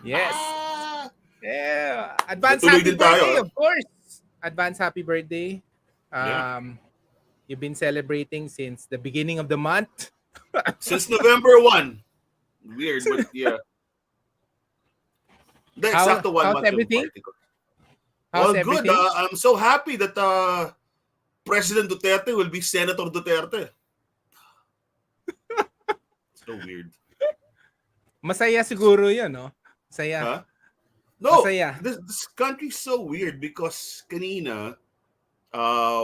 Yes. Yeah. Advance Natuloy happy din tayo, birthday, ah. of course. Advance happy birthday. Yeah. You've been celebrating since the beginning of the month. Since November 1. Weird, but yeah. The exacto 1 How's month yung everything? party ko. How's Well, good. everything? I'm so happy that President Duterte will be Senator Duterte. So weird. Masaya siguro 'yun, no? Masaya. Huh? No, Masaya. this country's so weird because kanina,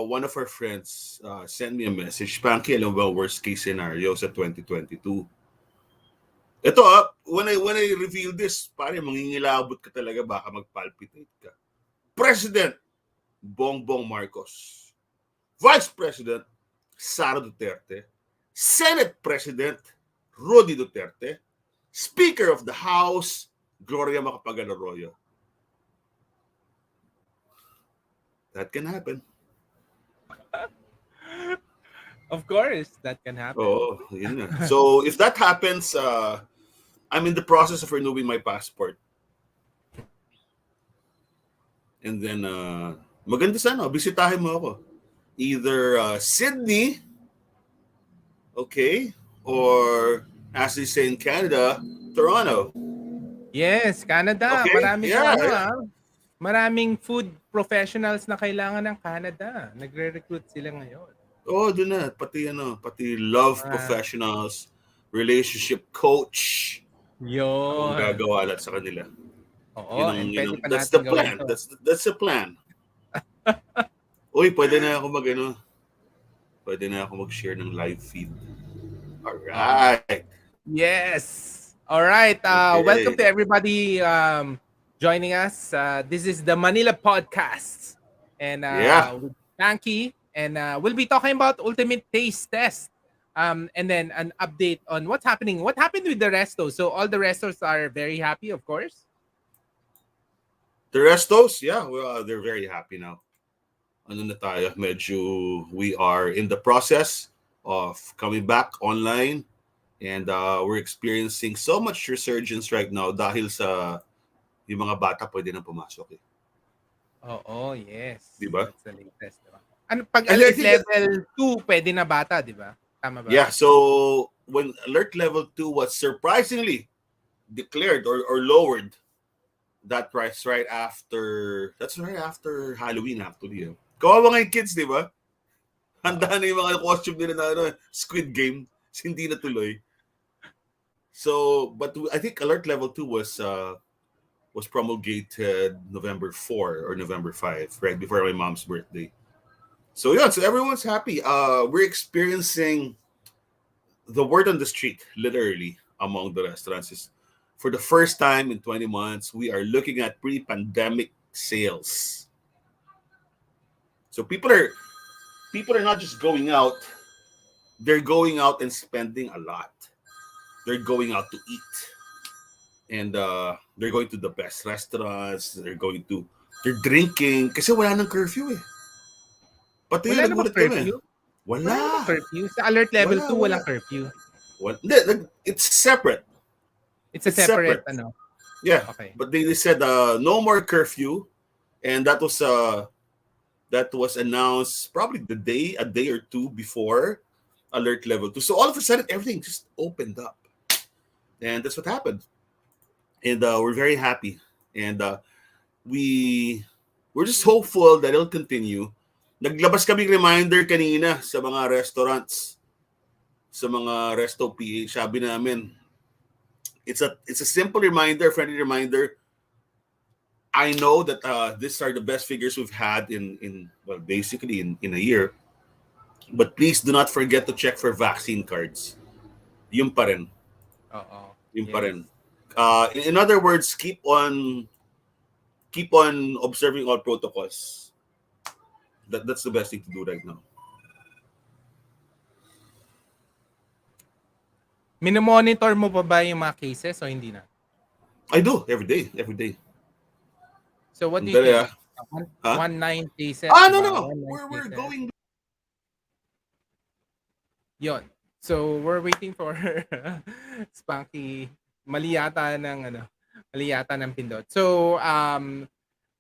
one of our friends sent me a message. Panky, alam ba worst case scenario sa 2022? Ito when I reveal this, pare mangingilabot ka talaga, baka magpalpitate ka. President Bongbong Marcos. Vice President Sara Duterte. Senate President Rudy Duterte. Speaker of the House Gloria Macapagal-Arroyo. That can happen. Of course, that can happen. Oh, yun na. So if that happens, I'm in the process of renewing my passport. And then, maganda sana, bisitahin mo ako. Either Sydney, okay, or as they say in Canada, Toronto. Yes, Canada. Okay? Maraming Yeah. maraming food professionals na kailangan ng Canada. Nagre-recruit sila ngayon. Oh, doon na. Pati love professionals, relationship coach. Ang Yun. gagawa lahat sa kanila. Oo, and pwede pa That's the natin gawin plan. to. That's the plan. Uy, pwede na ako Pwede na ako mag-share ng live feed. Alright. Yes. All right. Okay. Welcome to everybody joining us. This is the Manila podcast. And with Tanky. And we'll be talking about Ultimate Taste Test. And then an update on what's happening. What happened with the restos? So all the restos are very happy, of course. The restos, yeah, well, they're very happy now. Ano na tayo, medyo we are in the process of coming back online. And we're experiencing so much resurgence right now dahil sa yung mga bata pwede na pumasok eh. Oo, yes. Diba? That's the latest. Diba? Ano, pag alert level 2, pwede na bata, di ba? Tama ba? Yeah, so when alert level 2 was surprisingly declared or lowered, that's right after Halloween actually. Kawawa nga yung kids, di ba? Handa na yung mga costume nila na Squid Game, hindi na tuloy. So, but I think alert level 2 was promulgated November 4 or November 5, right before my mom's birthday. So yeah, so everyone's happy. We're experiencing the word on the street, literally, among the restaurants is for the first time in 20 months, we are looking at pre-pandemic sales. So people are not just going out, they're going out and spending a lot. They're going out to eat. And they're going to the best restaurants, they're drinking kasi wala nang curfew eh. Pati wala namang curfew? Wala. Curfew. Sa alert level 2, walang curfew. It's separate. It's a separate. Ano? Yeah. Okay. But they said no more curfew, and that was announced probably a day or two before alert level 2. So all of a sudden everything just opened up. And that's what happened. And we're very happy. And we're just hopeful that it'll continue. Naglabas kaming reminder kanina sa mga restaurants, sa mga resto PH. Sabi namin, it's a simple reminder, friendly reminder. I know that these are the best figures we've had in a year. But please do not forget to check for vaccine cards. Yung pa rin. Yung pa rin. In other words, keep on observing all protocols. That's the best thing to do right now. Minomonitor mo pa ba yung mga cases o hindi na? I do every day. So what do you think? 19 cases? No. We're going. Yon. So we're waiting for Spunky. Mali yata Mali yata ng pindot. So,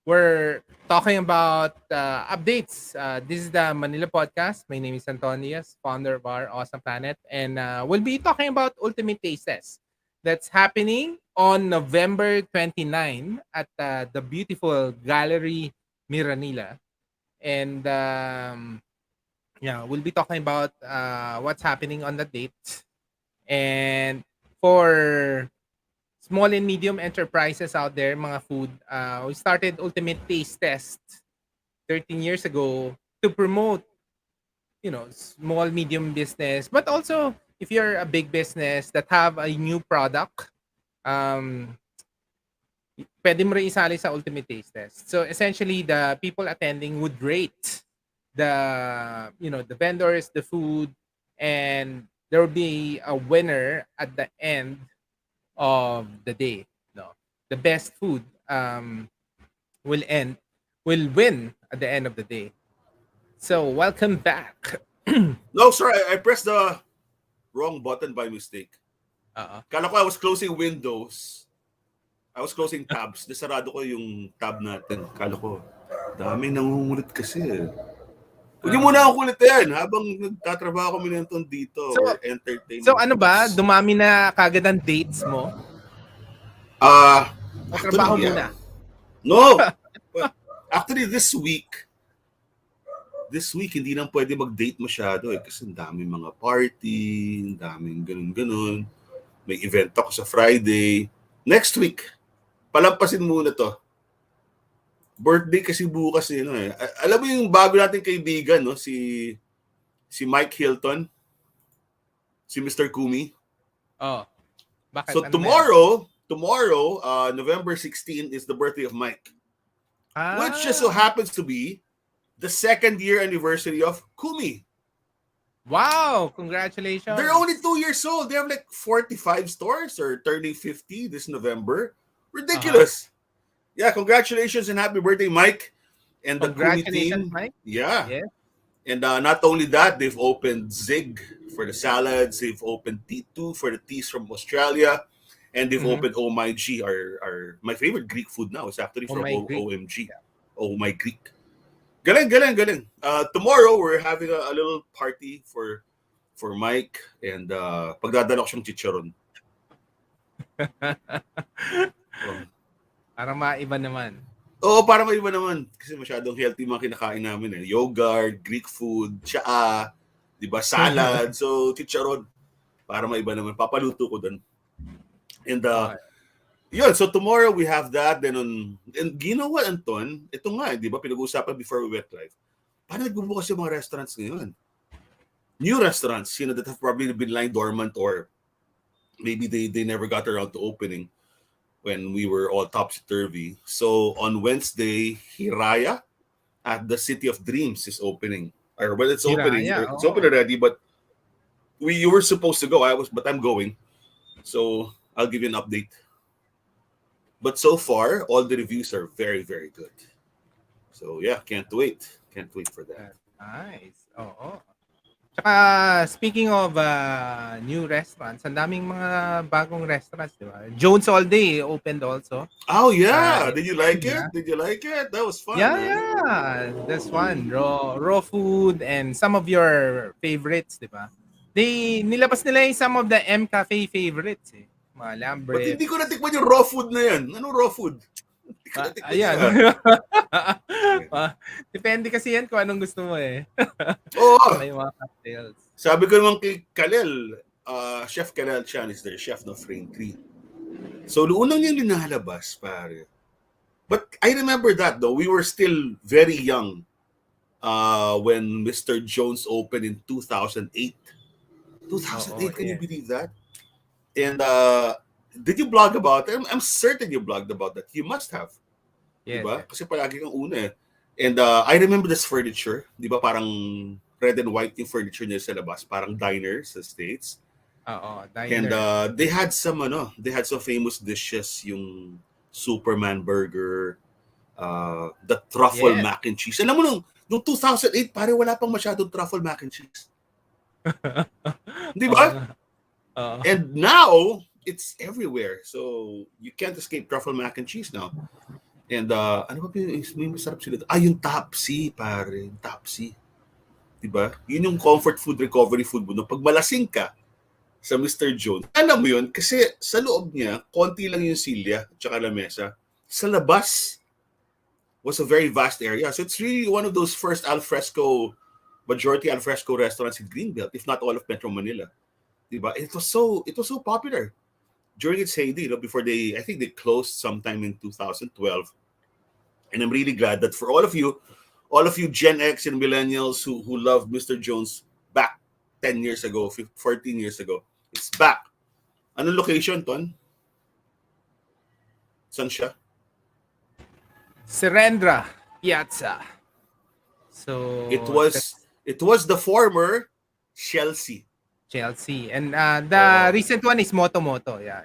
we're talking about updates. This is the Manila Podcast. My name is Antonius, founder of our Awesome Planet. And we'll be talking about Ultimate Taste Test that's happening on November 29 at the beautiful Gallery Miranila. And yeah, we'll be talking about what's happening on the date. And for small and medium enterprises out there, mga food, we started Ultimate Taste Test 13 years ago to promote, small, medium business. But also, if you're a big business that have a new product, um, pwede mo rin isali sa Ultimate Taste Test. So essentially, the people attending would rate the vendors, the food, and there will be a winner at the end of the day. No, the best food will end will win at the end of the day. So welcome back. No, sir, I pressed the wrong button by mistake. Kala ko I was closing windows. I was closing tabs. Nasarado ko yung tab natin. Kala ko, dami nangungulit kasi. Huwag muna akong kulitin habang nagtatrabaho kami nito dito or entertainment. So ano ba? Dumami na kagad ang dates mo? Trabaho muna. No. Actually, this week, hindi nang pwede mag-date masyado kasi ang daming mga party, ang daming ganun-ganun. May event ako sa Friday. Next week, palampasin muna to. Birthday kasi bukas eh. Alam mo yung bago nating kaibigan, no? Si Mike Hilton. Si Mr. Kumi. Oh. Bakit? So tomorrow, November 16 is the birthday of Mike. Which just so happens to be the 2nd year anniversary of Kumi. Wow! Congratulations. They're only 2 years old. They have like 45 stores or turning 50 this November. Ridiculous. Yeah, congratulations and happy birthday, Mike. And the Kumi team. Mike. Yeah. And not only that, they've opened Zig for the salads. They've opened T2 for the teas from Australia. And they've opened Oh My G, our my favorite Greek food now. It's actually from OMG. Yeah. Oh My Greek. Galing. Tomorrow, we're having a little party for Mike. And pagdadala ko siyang chicharon. Para maiba naman. Oo, para maiba naman. Kasi masyadong healthy mga kinakain namin. Yogurt, Greek food, tsaa, diba, salad. So, chicharon. Para maiba naman. Papaluto ko dun. And, yun. So, tomorrow we have that. Then, and you know what, Anton? Ito nga, di ba, pinag-uusapan before we went live. Paano nagbubukas yung mga restaurants ngayon? New restaurants, that have probably been lying dormant or maybe they never got around to opening when we were all topsy-turvy. So on Wednesday, Hiraya at the City of Dreams is opening. Or well, it's opening. It's open already, but you were supposed to go. But I'm going. So I'll give you an update. But so far, all the reviews are very, very good. So yeah, can't wait. Can't wait for that. Nice. Oo. Tsaka, speaking of new restaurants, ang daming mga bagong restaurants, di ba? Jones All Day opened also. Oh, yeah. Did you like it? Did you like it? That was fun. Yeah. That's fun. Raw food and some of your favorites, di ba? Nilabas nila yung some of the M Cafe favorites, eh. Mga lambre. But hindi ko natikman yung raw food na yan. Anong raw food? Ayan. Depende kasi yan kung anong gusto mo eh. Oo. May mga cocktails. Sabi ko naman kay Kalel, Chef Kalel Chan is their chef of Frame 3. So, noong niyang linalabas, pare. But I remember that though. We were still very young when Mr. Jones opened in 2008. 2008, can you believe that? And did you blog about it? I'm certain you blogged about that. You must have. Yes, diba? Kasi palagi kang una eh. And I remember this furniture. Diba parang red and white yung furniture niya sa labas. Parang diners sa States. Oo, diner. And they had some famous dishes. Yung Superman burger. The truffle mac and cheese. Alam mo nung 2008, pare wala pang masyadong truffle mac and cheese. Diba? And now, it's everywhere. So you can't escape truffle mac and cheese now. And ano ba may masarap sila? Yung Topsy, pare. Yung Topsy. Diba? Yun yung comfort food, recovery food mo. No? Pag malasing ka sa Mr. Jones, alam mo yun, kasi sa loob niya, konti lang yung silya at saka lamesa. Sa labas, was a very vast area. So it's really one of those first majority al fresco restaurants in Greenbelt, if not all of Metro Manila. Diba? It was so popular during its heyday, before I think they closed sometime in 2012. And I'm really glad that for all of you Gen X and millennials who loved Mr. Jones back 10 years ago, 14 years ago, it's back. Anong location, Ton? Saan siya? Serendra Piazza. So it was the former Chelsea. And the recent one is Moto. Yeah.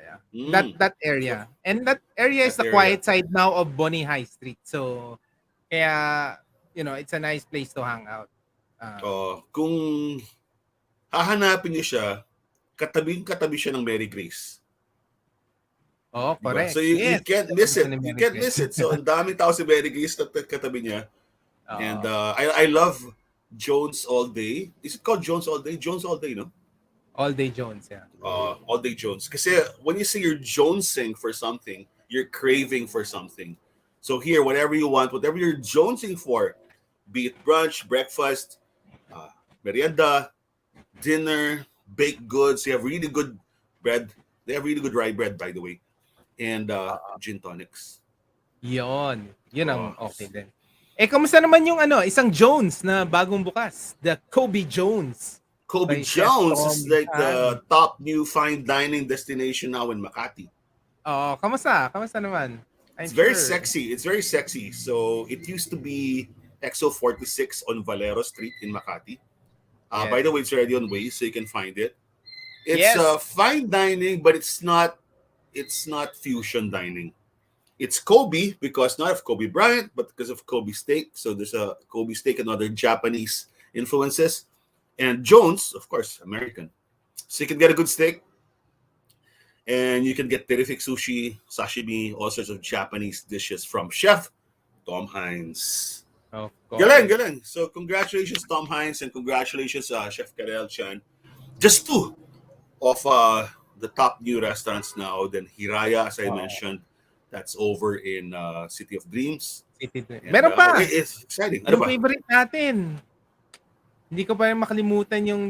That area. And that area is the quiet side now of Bonnie High Street. So kaya it's a nice place to hang out. Kung hahanapin niyo siya, katabi siya ng Mary Grace. Oh, correct. Diba? So you can't miss it. You can't miss it. So ang daming tao si Mary Grace na katabi niya. And I love Jones All Day. Is it called Jones All Day? Jones All Day, no? All Day Jones, yeah. All Day Jones. Kasi when you say you're jonesing for something, you're craving for something. So here, whatever you want, whatever you're jonesing for, be it brunch, breakfast, merienda, dinner, baked goods. They have really good bread. They have really good rye bread, by the way. And gin tonics. Yun ang okay din. Kamusta naman yung isang Jones na bagong bukas? The Kobe Jones. Kobe Jones is like the top new fine dining destination now in Makati. Kamusta naman? It's very sexy. It's very sexy. So it used to be Exo 46 on Valero Street in Makati. By the way, it's already on Waze, so you can find it. It's fine dining, but it's not fusion dining. It's Kobe because not of Kobe Bryant, but because of Kobe steak. So there's a Kobe steak and other Japanese influences. And Jones, of course, American. So you can get a good steak. And you can get terrific sushi, sashimi, all sorts of Japanese dishes from Chef Tom Hines. Galing. So congratulations, Tom Hines, and congratulations, Chef Karel Chan. Just two of the top new restaurants now. Then Hiraya, as I mentioned, that's over in City of Dreams. Meron pa. It's exciting. Ano favorite natin? Hindi ko pa rin makalimutan yung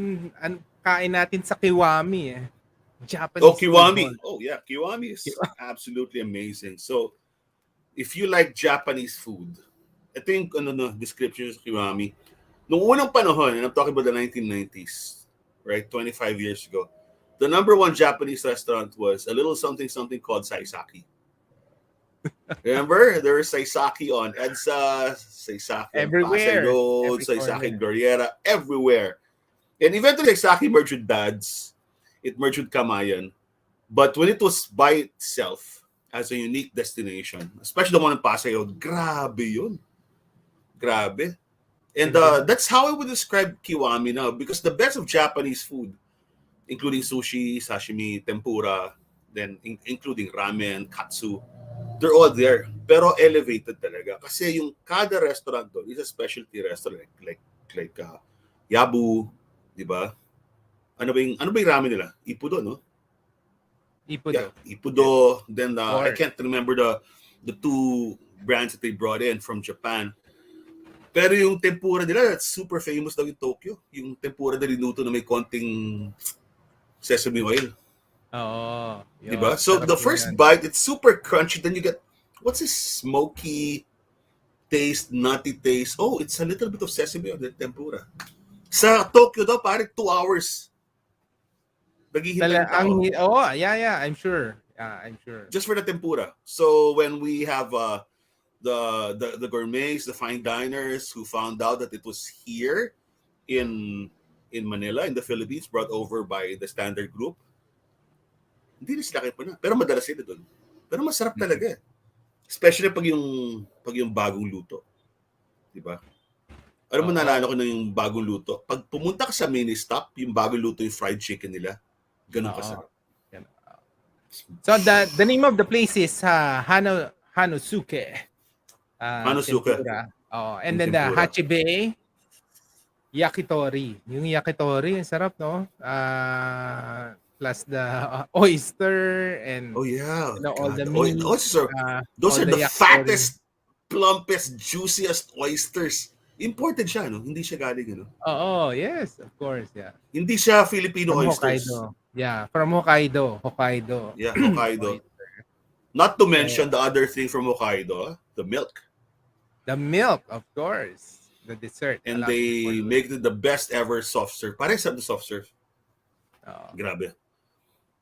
kain natin sa Kiwami. Japanese Kiwami. food. Oh, yeah. Kiwami is absolutely amazing. So, if you like Japanese food, ito yung description sa Kiwami. Noong unang panahon, and I'm talking about the 1990s, right? 25 years ago, the number one Japanese restaurant was a little something called Saisaki. Remember? There was Saisaki on EDSA, Saisaki on Pasay Road, Saisaki Gloriera, everywhere. And eventually, Saisaki merged with Dad's. It merged with Kamayan. But when it was by itself, as a unique destination, especially the one in Pasay Road, grabe yun. Grabe. And that's how I would describe Kiwami now, because the best of Japanese food, including sushi, sashimi, tempura, then including ramen, katsu, they're all there. Pero elevated talaga. Kasi yung kada restaurant doon is a specialty restaurant. Like Yabu, di ba? Ano ba yung ramen nila? Ippudo, no? Ippudo. Yeah, Ippudo. Then I can't remember the two brands that they brought in from Japan. Pero yung tempura nila, that's super famous daw in Tokyo. Yung tempura na rinuto na may konting sesame oil. Oo. Diba? So the first bite, it's super crunchy. Then you get, what's this smoky taste, nutty taste? Oh, it's a little bit of sesame oil, the tempura. Sa Tokyo daw, parang 2 hours. Naghihintay ng tao. Yeah, I'm sure. Just for the tempura. So when we have the gourmets, the fine diners who found out that it was here in Manila, in the Philippines, brought over by the Standard Group, hindi na sila kayo na. Pero madalas sila doon. Pero masarap talaga. Especially pag yung bagong luto. Diba? Alam mo, naalala ko na yung bagong luto. Pag pumunta ka sa mini stop, yung bagong luto yung fried chicken nila, ganun kasarap. So the name of the place is Hanosuke. Hanosuke Tempura. Oh, and in then the tempura. Hachibe Yakitori. Yung yakitori, ang sarap, no? Plus the oyster and Oh yeah, all the God. meat, Those all are the the yakitori. fattest, plumpest, juiciest oysters. Imported siya, no? Hindi siya galing, ano? Oh, yes, of course, yeah. Hindi siya Filipino From oysters. Hokkaido. Yeah, from Hokkaido. Hokkaido. Yeah, Hokkaido. Oyster. Not to So, mention the other thing from Hokkaido, the milk. the milk, of course. The dessert. A And lot of people. they make it the best ever soft serve. Parang sa the soft serve. Oh, Grabe.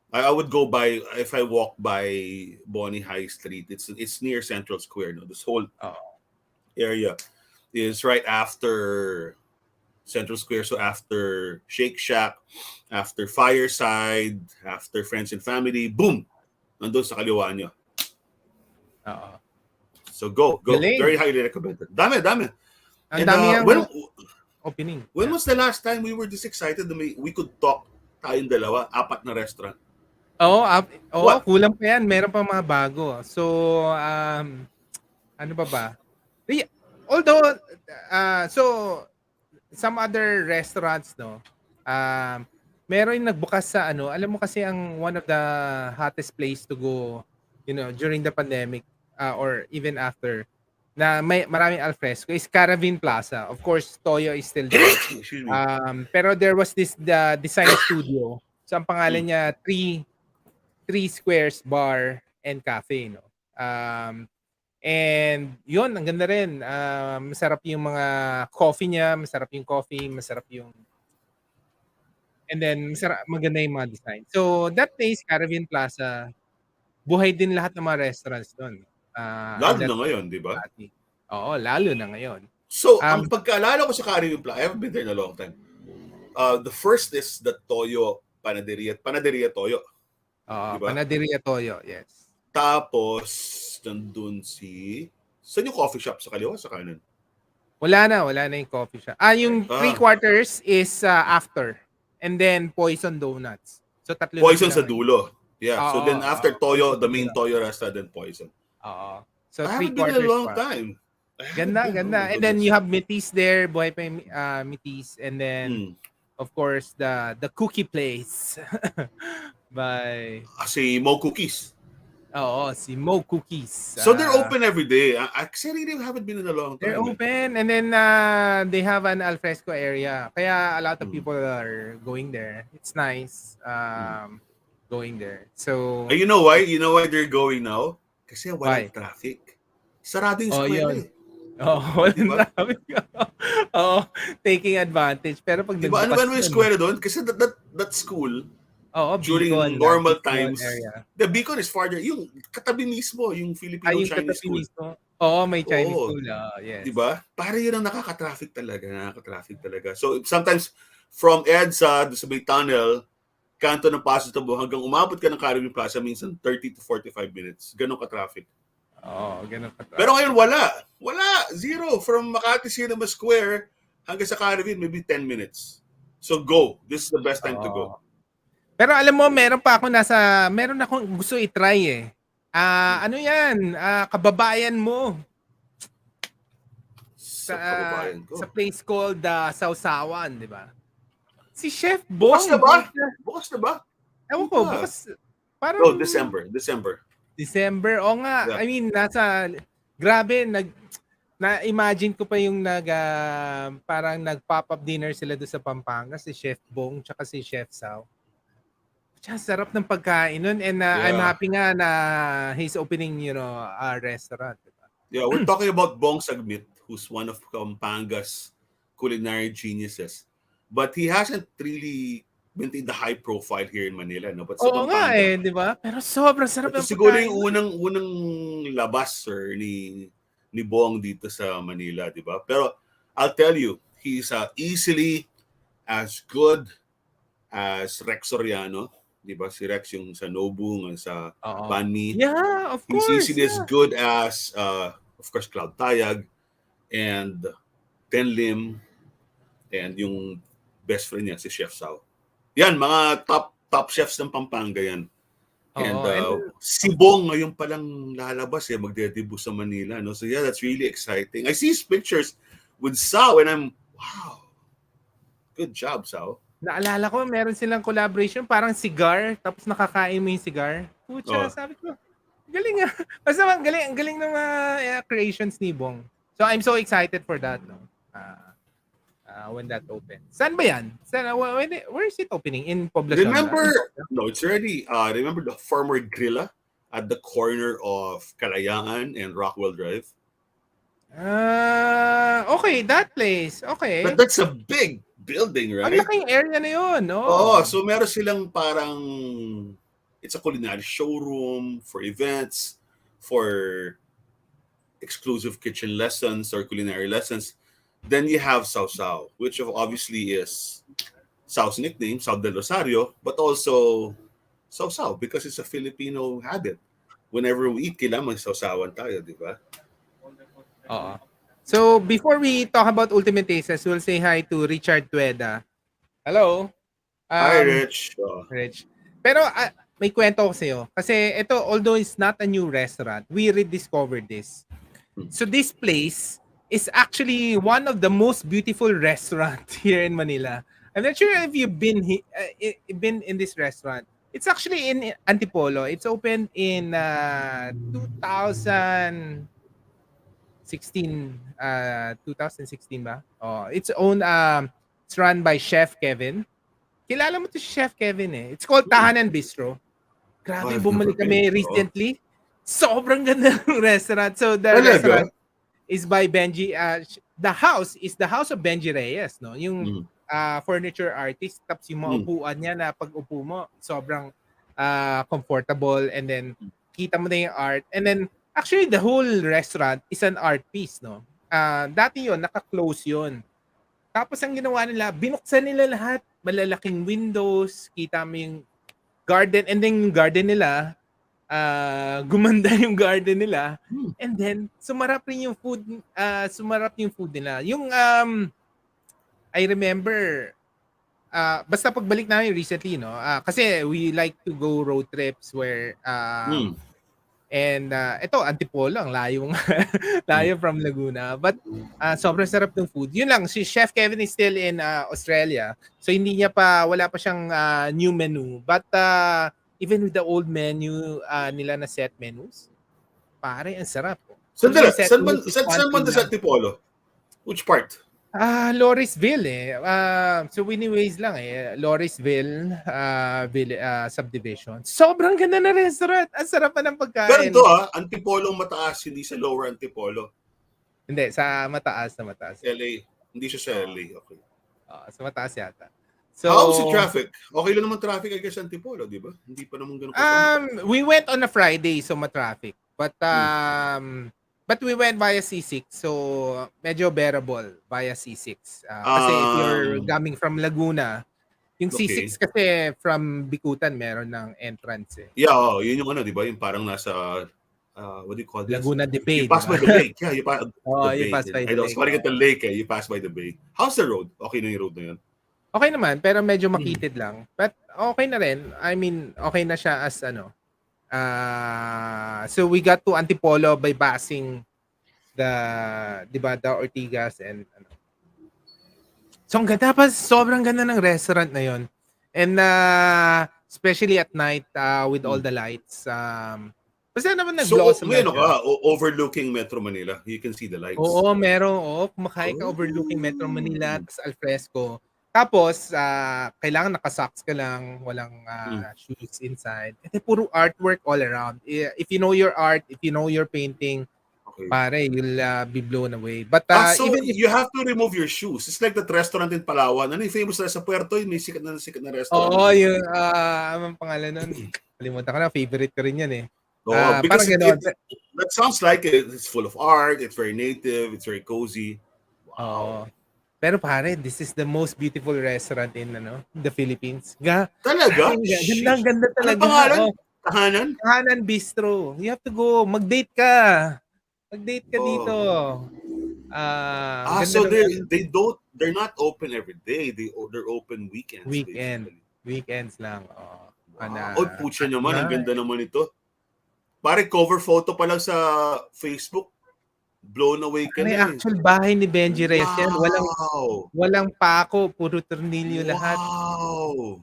I would go by, if I walk by Bonnie High Street, it's near Central Square. No? This whole oh, area is right after Central Square. So after Shake Shack, after Fireside, after Friends and Family, boom! Nandun sa kaliwa nyo. oh. So go. Galing. Very highly recommended. Dami. Ang And dami yung opening. when was the last time we were this excited that we could talk tayong dalawa, 4 na restaurant? Oo, What? kulang pa yan. Meron pa mga bago. So, ano ba? Although, so, some other restaurants, no, meron yung nagbukas sa alam mo kasi ang one of the hottest place to go, during the pandemic, or even after, na maraming alfresco is Caravine Plaza. Of course, Toyo is still there. Excuse me. Pero there was this design studio. So, ang pangalan niya, Three Squares Bar and Cafe, no? And yun, ang ganda rin. Masarap yung mga coffee niya, masarap yung coffee, masarap yung... And then, maganda yung mga design. So, that place, Caravine Plaza, buhay din lahat ng mga restaurants doon. Lalo na ngayon, di ba? Oo, lalo na ngayon. So, ang pagkaalala ko sa Caribbean Plaza, I haven't been there in a long time. The first is the Toyo Panaderia Toyo. Diba? Panaderia Toyo, yes. Tapos, nandun saan yung coffee shop? Sa kaliwa, sa kanan? Wala na yung coffee shop. Yung 3/4 is after. And then Poison Donuts. So, tatlo Poison sa dulo. Yeah. So then after Toyo, the main Poison. Toyo restaurant, then Poison. So, I haven't been in a long time. Ganda. And then you have Mitis there, buhay pa yung Mitis. And then, of course, the cookie place. By... Si Mo Cookies. Oo, si Mo Cookies. So they're open every day. Actually, they haven't been in a long time. They're open. And then they have an alfresco area. Kaya a lot of people are going there. It's nice going there. So... You know why? You know why they're going now? Kasi walang traffic. Sarado yung eskwela eh. Walang traffic. Taking advantage. Pero pag diba, ano yung eskwela doon? Kasi that school, during Beacon, normal times, area. The Beacon is farther. Yung katabi mismo, yung Filipino-Chinese school. Mismo. May Chinese school. Yes. Diba? Para yun ang nakaka-traffic talaga. So sometimes, from EDSA, sa may tunnel, kanto ng Paso Tabo, hanggang umabot ka ng Caribbean Plaza, minsan 30 to 45 minutes. Ganon ka-traffic. Ganon ka-traffic. Pero ngayon, wala. Zero. From Makati Cinema Square hanggang sa Caribbean, maybe 10 minutes. So go. This is the best time to go. Pero alam mo, meron akong gusto i-try eh. Ano yan? Kababayan mo. Sa place called Sausawan, di ba? Si Chef Bong. Bukas na ba? Ewan ko, bukas. Parang... December. O nga. Yeah. I mean, grabe, na-imagine ko pa yung parang nag-pop-up dinner sila doon sa Pampanga, si Chef Bong, tsaka si Chef Sao. Sarap ng pagkain nun. And I'm happy nga na he's opening, a restaurant. Diba? Yeah, we're talking about Bong Sagmit, who's one of Pampanga's culinary geniuses. But he hasn't really maintained the high profile here in Manila. No? But Oo nga di ba? Pero sobrang sarap ng pagkain. Siguro yung unang labas, sir, ni Bong dito sa Manila, di ba? Pero I'll tell you, he's easily as good as Rex Soriano. Di ba? Si Rex yung sa Nobu, sa Banh Mi. Yeah, of course. He's easily as good as, of course, Cloud Tayag and Ten Lim and yung best friend niya, si Chef Sao. Yan, mga top chefs ng Pampanga yan. And Oo, and si Bong ngayon palang lalabas magde-debut sa Manila, no? So yeah, that's really exciting. I see his pictures with Sao and I'm, wow, good job, Sao. naalala ko meron silang collaboration parang cigar tapos nakakain mo yung cigar. Pucha, Oh, sabi ko, galing ah. Basta ang galing ng mga creations ni Bong. So I'm so excited for that, no. When that opens. Saan ba yan? Where is it opening? In Poblacion ba? remember, no, it's already, remember the former Grilla at the corner of Kalayaan and Rockwell Drive? Okay, that place. Okay. That's a big building, Ang right? laking area na yun, Oh, no? so meron silang parang, it's a culinary showroom for events, for exclusive kitchen lessons or culinary lessons. Then you have Sao Sao, which obviously is Sao's nickname, Sao del Rosario, but also Sao Sao because it's a Filipino habit. Whenever we eat, kailangan mag-sausawan tayo, di ba? Oo. So, before we talk about Ultimate Tastes, we'll say hi to Richard Tueda. Hello. Hi, Rich. Rich. Pero may kwento ko sa'yo. Kasi ito, although it's not a new restaurant, we rediscovered this. So this place is actually one of the most beautiful restaurants here in Manila. I'm not sure if you've been in this restaurant. It's actually in Antipolo. It's opened in 2016 ba? Oh, it's run by Chef Kevin. Kilala mo to si Chef Kevin eh. It's called Tahanan Bistro. Grabe, I've never bumalik been. kami recently. Sobrang ganda ng restaurant. So the Talaga? restaurant is by Benji. The house is the house of Benji Reyes, no? Yung furniture artist. Tapos yung mga upuan niya na pag upo mo, sobrang comfortable. And then kita mo na yung art. And then actually the whole restaurant is an art piece, no? Dati yon naka-close yon. Tapos ang ginawa nila, binuksan nila lahat. Malalaking windows, kita mo yung garden. And then yung garden nila, gumanda yung garden nila. And then, sumarap yung food nila. Yung, I remember, basta pagbalik namin recently, no? Kasi we like to go road trips where, and ito, Antipolo, ang layo layo from Laguna. But sobrang sarap ng food. Yun lang, si Chef Kevin is still in Australia. So wala pa siyang new menu. But even with the old menu nila na set menus, pare, ang sarap. Sandali, Set saan menus is banda sa Antipolo? Which part? Lorisville eh. So anyways lang eh. Lorisville subdivision. Sobrang ganda na restaurant. Ang sarap pa ng pagkain. Pero ito Antipolong mataas, hindi sa lower Antipolo. Hindi, sa mataas. LA. Hindi siya sa LA. Okay. Sa mataas yata. So, how was the traffic? Okay lang naman traffic I guess sa Antipolo, di ba? Hindi pa naman ganun. We went on a Friday, so matraffic. But we went via C6, so medyo bearable via C6. Kasi if you're coming from Laguna, yung C6 kasi from Bikutan meron ng entrance eh. Yeah, yun yung di ba? Yung parang nasa, what do you call this? Laguna de Bay. You pass by the lake. Yeah, you pass by the lake. I was calling it the lake You pass by the bay. How's the road? Okay na yung road na yun? Okay naman, pero medyo makitid lang. But okay na rin. I mean, okay na siya as so we got to Antipolo by passing the Ortigas and So ang ganda pa, sobrang ganda ng restaurant na yon. And especially at night with all the lights. Basta naman nag-gloss overlooking Metro Manila. You can see the lights. Oo, meron. Kumakain ka overlooking Metro Manila, tas alfresco. Tapos, kailangan nakasocks ka lang, walang shoes inside. Ito puro artwork all around. If you know your art, if you know your painting, pare, you'll be blown away. But so even you have to remove your shoes. It's like that restaurant in Palawan. Ano yung famous na sa Puerto? May sikat na restaurant. Oo, yung anong pangalan nun? Kalimutan ko na, favorite ko rin yan eh. Because that sounds like it's full of art, it's very native, it's very cozy. Wow. Pero pare, this is the most beautiful restaurant in the Philippines. Talaga? Ganda talaga. Ano pangalan? Tahanan? Tahanan Bistro. You have to go. Mag-date ka. Mag-date ka dito. So they're not open every day. They're open weekends. Weekends lang. Oy, pucha naman, ang ganda naman ito. Pare, cover photo pa lang sa Facebook. Blown away ka May na actual bahay ni Benji Reyes yan. Wow! Walang pako, puro tornilyo lahat. Wow!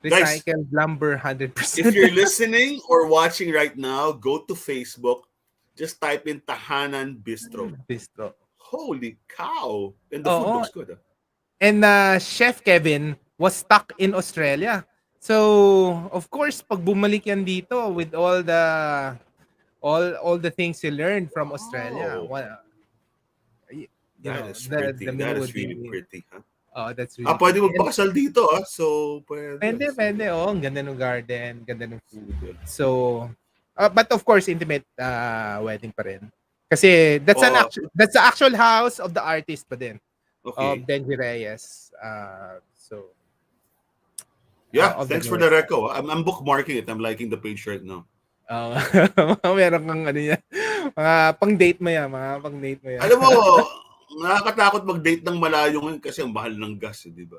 Guys, Recycled lumber, if 100%. you're listening or watching right now, go to Facebook. Just type in Tahanan Bistro. Bistro. Holy cow! And the food looks good. And Chef Kevin was stuck in Australia. So, of course, pag bumalik yan dito with all the things you learned from Australia, That is pretty. That is really pretty, huh? Oh, that's really pwede magpakasal dito, So, pwede. Oh, ang ganda ng garden, ganda ng food. So, but of course, intimate wedding pa rin. Kasi that's the actual house of the artist pa din. Of Benji Reyes. Thanks for the reco. I'm bookmarking it. I'm liking the page right now. Meron kang ano yan. Mga pang-date mo yan. Alam mo, nakakatakot mag-date ng malayo ngayon kasi ang mahal ng gas, di ba?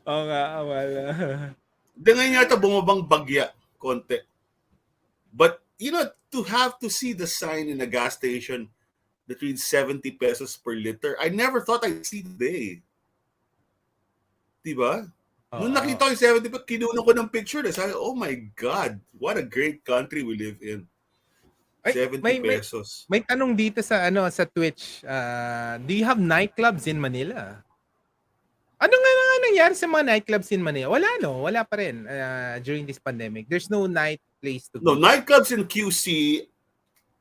Oo nga, wala. Ngayon yata bumabang bagya, konti. But, to have to see the sign in a gas station that reads 70 pesos per liter, I never thought I'd see today. Diba? Nung nakita ko yung 70 pesos, kinuha ko ng picture. Sabi, oh my God, what a great country we live in. 70 pesos. May tanong dito sa Twitch. Do you have nightclubs in Manila? Ano nga nangyari sa mga nightclubs in Manila? Wala pa rin during this pandemic. There's no night place to go. No, nightclubs in QC,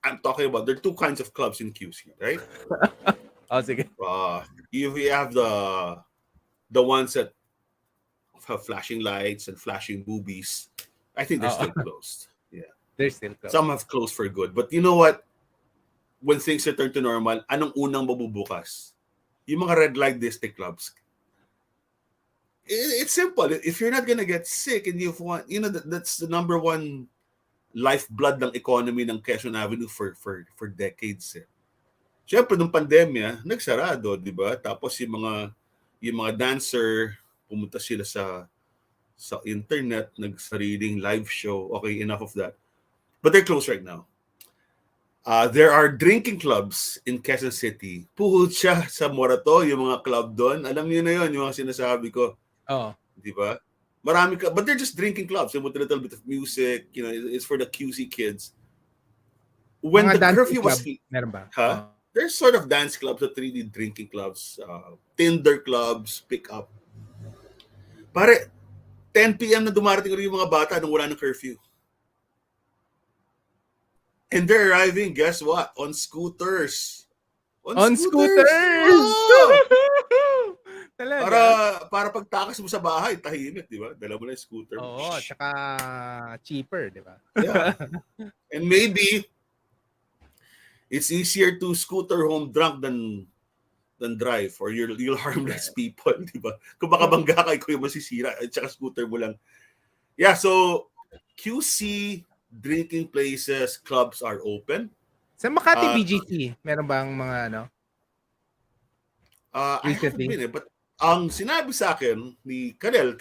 I'm talking about, there are two kinds of clubs in QC, right? Sige. You have the ones that have flashing lights and flashing boobies. I think they're still closed. Yeah. They're still closed. Some have closed for good. But you know what? When things return to normal, anong unang mabubukas? Yung mga red light district clubs. It's simple. If you're not gonna get sick and that's the number one lifeblood ng economy ng Quezon Avenue for decades. Siyempre, nung pandemya, nagsarado, di ba? Tapos yung mga dancer, pumunta sila sa internet, nagsariling live show. Okay, enough of that. But they're closed right now. There are drinking clubs in Quezon City. Pucha sa Morato, yung mga club doon. Alam niyo na yun, yung mga sinasabi ko. Di ba? Marami ka, but they're just drinking clubs. With a little bit of music, it's for the QC kids. When the curfew was, meron ba? There's sort of dance clubs, at 3D drinking clubs, Tinder clubs, pick up. Pare, 10 p.m. na dumarating rin yung mga bata nung wala ng curfew. And they're arriving, guess what? On scooters. On scooters! Talaga? Para pagtakas mo sa bahay, tahimik, di ba? Dala mo na yung scooter. Oo, tsaka cheaper, di ba? Yeah. And maybe it's easier to scooter home drunk than drive, or you'll harm less people, di ba? Kung makabangga ka, ikaw yung masisira, at tsaka scooter mo lang. Yeah, so QC, drinking places, clubs are open. Sa Makati BGC, meron bang mga I haven't been, but ang sinabi sa akin ni Kalel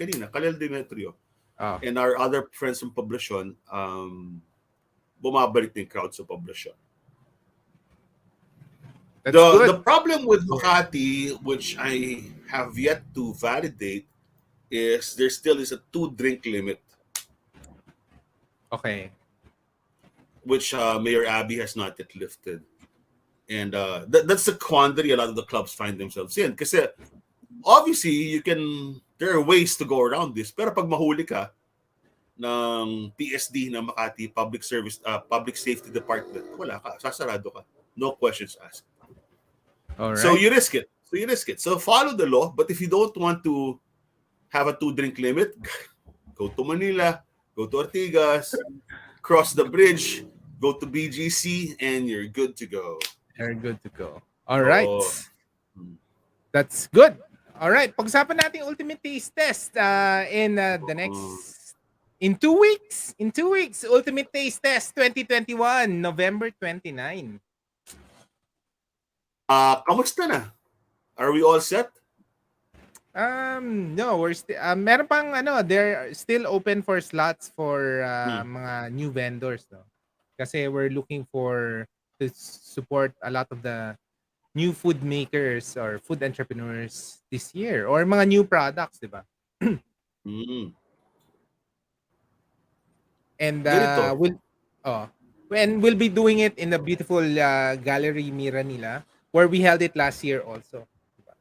Demetrio, and our other friends from Poblacion, bumabalik yung crowd sa Poblacion. The problem with Makati, which I have yet to validate, is there still is a 2-drink limit. Okay. Which Mayor Abby has not yet lifted. And that's the quandary a lot of the clubs find themselves in. Kasi obviously, there are ways to go around this. Pero pag mahuli ka ng PSD na Makati, Public Safety Department, wala ka, sasarado ka. No questions asked. All right. So you risk it. So follow the law. But if you don't want to have a 2-drink limit, go to Manila, go to Ortigas, cross the bridge, go to BGC, and you're good to go. You're good to go. All right. That's good. All right. Pag-usapan natin yung ultimate taste test in the next... In 2 weeks. In 2 weeks. Ultimate taste test 2021, November 29. Kamusta na? Are we all set? No, we're still meron pang they're still open for slots for Hmm. mga new vendors, no. Kasi we're looking for to support a lot of the new food makers or food entrepreneurs this year or mga new products, 'di ba? Hmm. And Ganito. oh, and we'll be doing it in the beautiful Gallery Miranila where we held it last year also. Diba?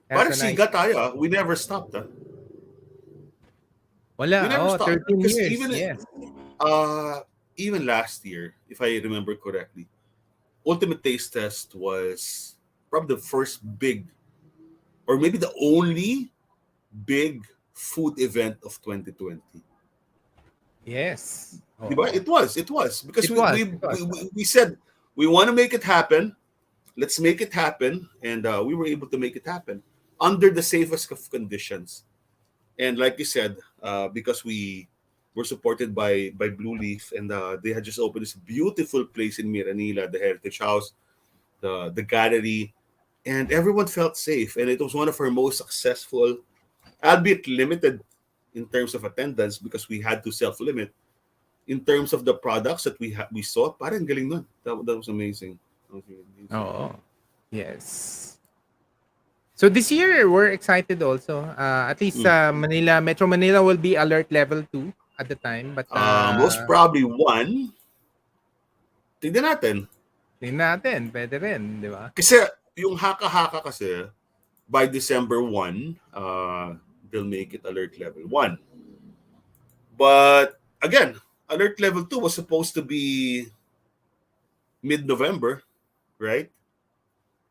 Has Parang a nice siga tayo. We never stopped. We Wala. never Oh, stopped. 13 Because years. Yes. uh, even last year, if I remember correctly, Ultimate Taste Test was probably the first big, or maybe the only big food event of 2020. Yes. Diba? Oo. It was because It was. It was. we said we want to make it happen. Let's make it happen, and we were able to make it happen under the safest of conditions. And like you said, because we were supported by Blue Leaf, and they had just opened this beautiful place in Miranila, the Heritage House, the gallery, and everyone felt safe. And it was one of our most successful, albeit limited in terms of attendance because we had to self-limit. In terms of the products that we saw, parang galing nun. That was amazing. That was really amazing. Oo. Yes. So this year we're excited also. At least Mm. Metro Manila will be alert level 2 at the time, but Most probably one. Tignan natin. tingnan natin, pwede rin, 'di ba? Kasi yung haka-haka kasi, by December 1, they'll make it alert level 1. But again, alert level 2 was supposed to be mid-November, right?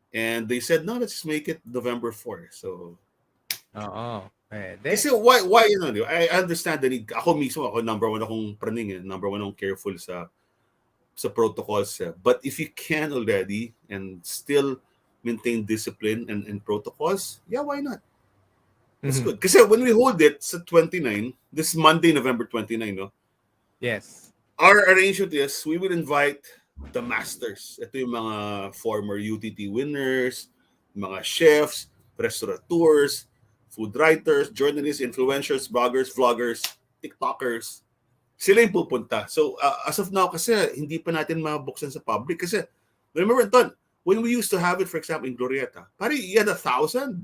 And they said, no, let's make it November 4. So, Oo, pwede. kasi why di ba? I understand the need. Ako mismo, ako number one akong praning number one akong careful sa protocols. But if you can already and still maintain discipline and protocols, yeah, why not? That's Mhm. good. Kasi when we hold it sa 29, this Monday, November 29, no? Yes. Our arrangement is we would invite the masters. Ito yung mga former UTT winners, mga chefs, restaurateurs, food writers, journalists, influencers, bloggers, vloggers, TikTokers. Sila yung pupunta. So, as of now, kasi hindi pa natin mabuksan sa public. Kasi, remember, Anton, when we used to have it, for example, in Glorieta, pari, you had 1,000.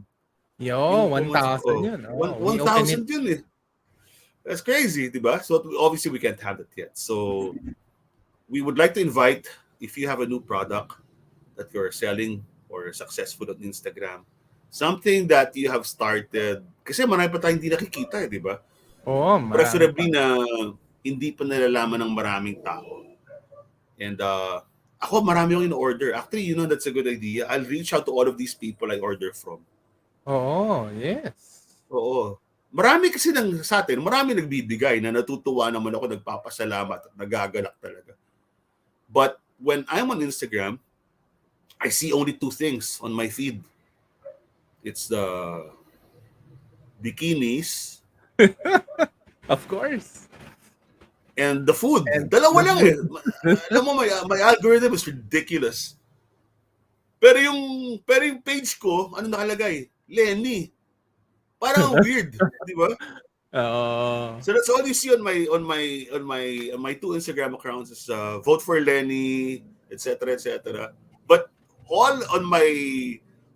Yo, Yung 1,000 oh, yun. Oh, we open it. 1,000 yun eh. That's crazy, diba? So obviously we can't have it yet. So we would like to invite, if you have a new product that you're selling or successful on Instagram, something that you have started, kasi marami pa tayong hindi nakikita di ba? Oo, marami pa. Preferably na hindi pa nalalaman ng maraming tao. And ako marami yung in-order. Actually, that's a good idea. I'll reach out to all of these people I order from. Oo, yes. Oo. Marami kasi sa atin, marami nagbibigay na natutuwa naman ako, nagpapasalamat at nagagalak talaga. But when I'm on Instagram, I see only two things on my feed. It's the bikinis Of course. and the food. And Dalawa the lang eh. food. Alam mo, my algorithm is ridiculous. Pero yung page ko, ano nakalagay? Lenny. Parang weird, di ba? Oo. So that's all you see on my two Instagram accounts is vote for Lenny, etc. etc. But all on my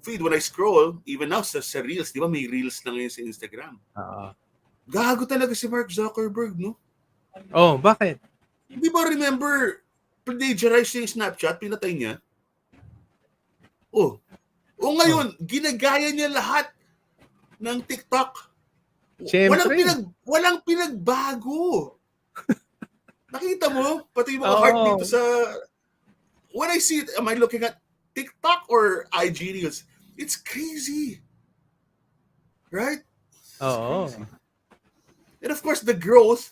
feed when I scroll, even now sa Reels, di ba may Reels na ngayon sa Instagram. Oo. Gago talaga si Mark Zuckerberg, no? Oh, bakit? Di ba remember, plagiarize yung Snapchat, pinatay niya? Oh. O ngayon, ginagaya niya lahat ng TikTok. Siyempre. Walang pinagbago. Nakita mo? Pati yung mga heart Oo. dito sa... When I see it, am I looking at TikTok or IG Reels? It's crazy. Right? It's Oo. crazy. And of course, the growth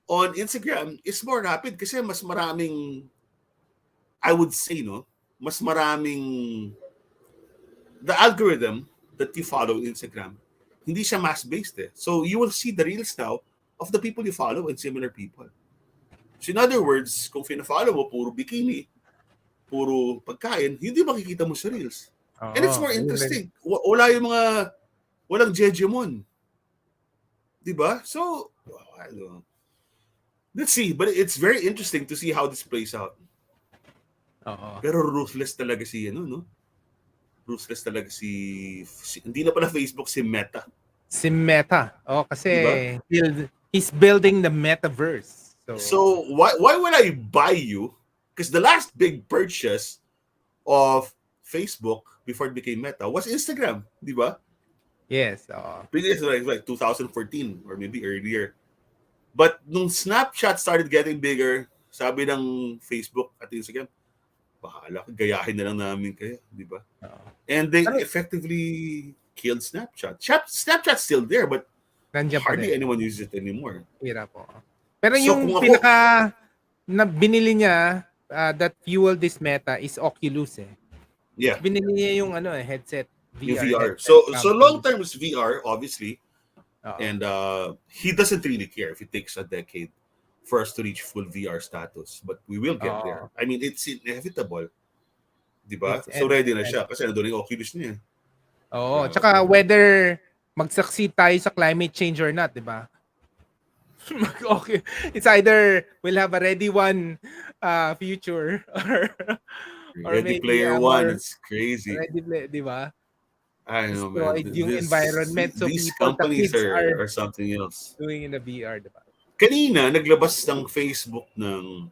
on Instagram is more rapid kasi mas maraming, I would say, no? Mas maraming... The algorithm that you follow on Instagram, hindi siya mass-based eh. So you will see the reels now of the people you follow and similar people. So in other words, kung fina-follow mo, puro bikini, puro pagkain, hindi makikita mo sa reels. And it's Oo. more interesting. Wala yung mga walang Jejemon. Diba? So, I don't know. Let's see. But it's very interesting to see how this plays out. Oo. Pero ruthless talaga si, no? Ruthless talaga hindi na pala Facebook, si Meta. Si Meta. Kasi Diba? he's building the metaverse. So why would I buy you? Because the last big purchase of Facebook before it became Meta was Instagram, di ba? Yes. Previous like 2014 or maybe earlier. But nung Snapchat started getting bigger, sabi ng Facebook at Instagram, bahala, gayahin na lang namin kayo, di ba? And they effectively killed Snapchat. Snapchat's still there, but hardly anyone uses it anymore. Hirap po. Pero So, yung kung pinaka na binili niya that fuel this Meta is Oculus eh. Yeah. Binili niya yung headset. Yung VR. Headset So long term is VR, obviously. And he doesn't really care if it takes a decade for us to reach full VR status. But we will get there. I mean, it's inevitable. Diba? So ready na siya kasi nandun yung Oculus niya. Tsaka whether mag-succeed tayo sa climate change or not, diba? Okay. It's either we'll have a ready one future or Ready maybe Player One. It's crazy. Ready Player, diba? I know, man. Yung environment so these people, companies the kids are something else. doing in the VR, diba? Kanina, naglabas ng Facebook ng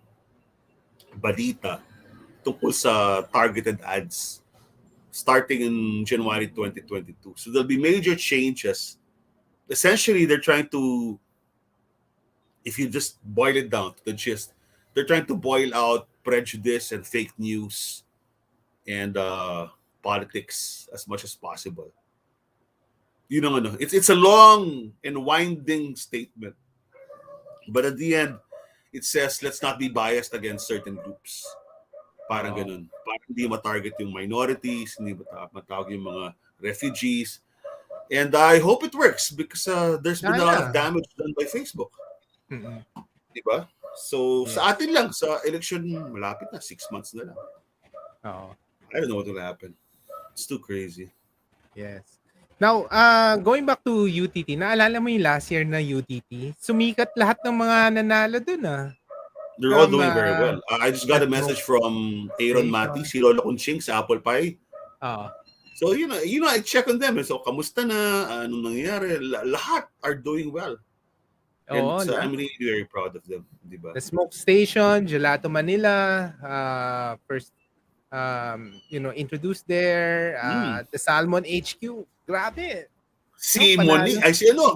balita tungkol sa targeted ads starting in January 2022. So there'll be major changes. Essentially, they're trying to, if you just boil it down to the gist, they're trying to boil out prejudice and fake news and politics as much as possible. You know, it's a long and winding statement. But at the end, it says, let's not be biased against certain groups. Parang ganun. Parang hindi matarget yung minorities, hindi matawag yung mga refugees. And I hope it works because there's been a lot of damage done by Facebook. Diba? So, sa atin lang, sa election, malapit na, 6 months na lang. I don't know what will happen. It's too crazy. Yes. Now, going back to UTT, naalala mo yung last year na UTT? Sumikat lahat ng mga nanalo dun They're all doing very well. I just got a message from Aaron Mati, si Lolo Kunching sa Apple Pie. So, you know, I check on them. So, kamusta na? Anong nangyayari? Lahat are doing well. And so I'm really very proud of them. Diba? The Smoke Station, Gelato Manila, first, introduced there. The Salmon HQ. Grabe. Si Monique,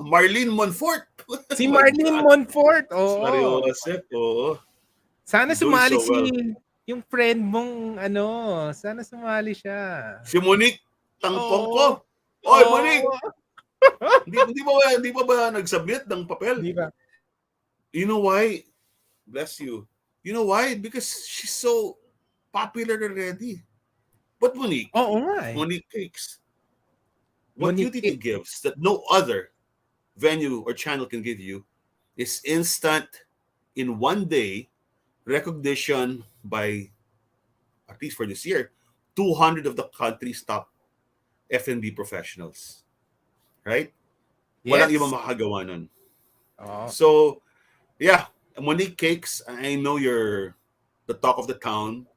Marlene Monfort. Si Marlene Monfort. Oo. Sana sumali yung friend mong sana sumali siya. Si Monique Tangpong ko. Oy, Monique. Hindi pa ba nag-submit ng papel? Di ba? You know why? Bless you. You know why? Because she's so popular already. But Monique, Monique Cakes. What UTT gives that no other venue or channel can give you is instant, in one day, recognition by, at least for this year, 200 of the country's top F&B professionals. Right? Yes. Walang ibang makakagawa nun. So, yeah, Monique Cakes, I know you're the talk of the town.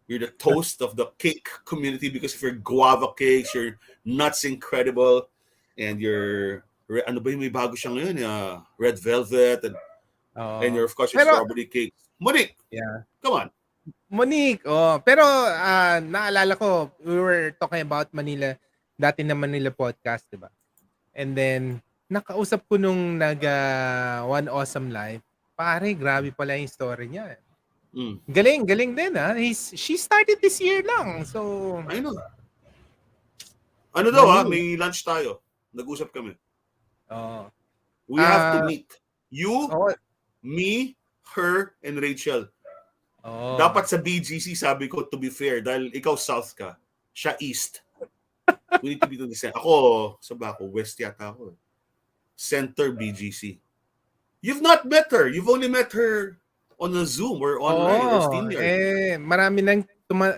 You're the toast of the cake community because of your guava cakes, your nuts incredible, and your ano ba yung may bago siya ngayon, red velvet, and your, of course, your strawberry cakes. Monique, come on. Monique, pero naalala ko, we were talking about Manila, dati na Manila podcast, diba? And then, nakausap ko nung One Awesome Life, pare, grabe pala yung story niya. Galing din she started this year lang. So I know. Ano daw may lunch tayo. Nag-usap kami. We have to meet. You, me, her, and Rachel. Dapat sa BGC, sabi ko, to be fair, dahil ikaw south ka, siya east. We need to be to the center. Ako, west yata ako. Center BGC. You've not met her. You've only met her on a Zoom or online or StreamYard. Marami nang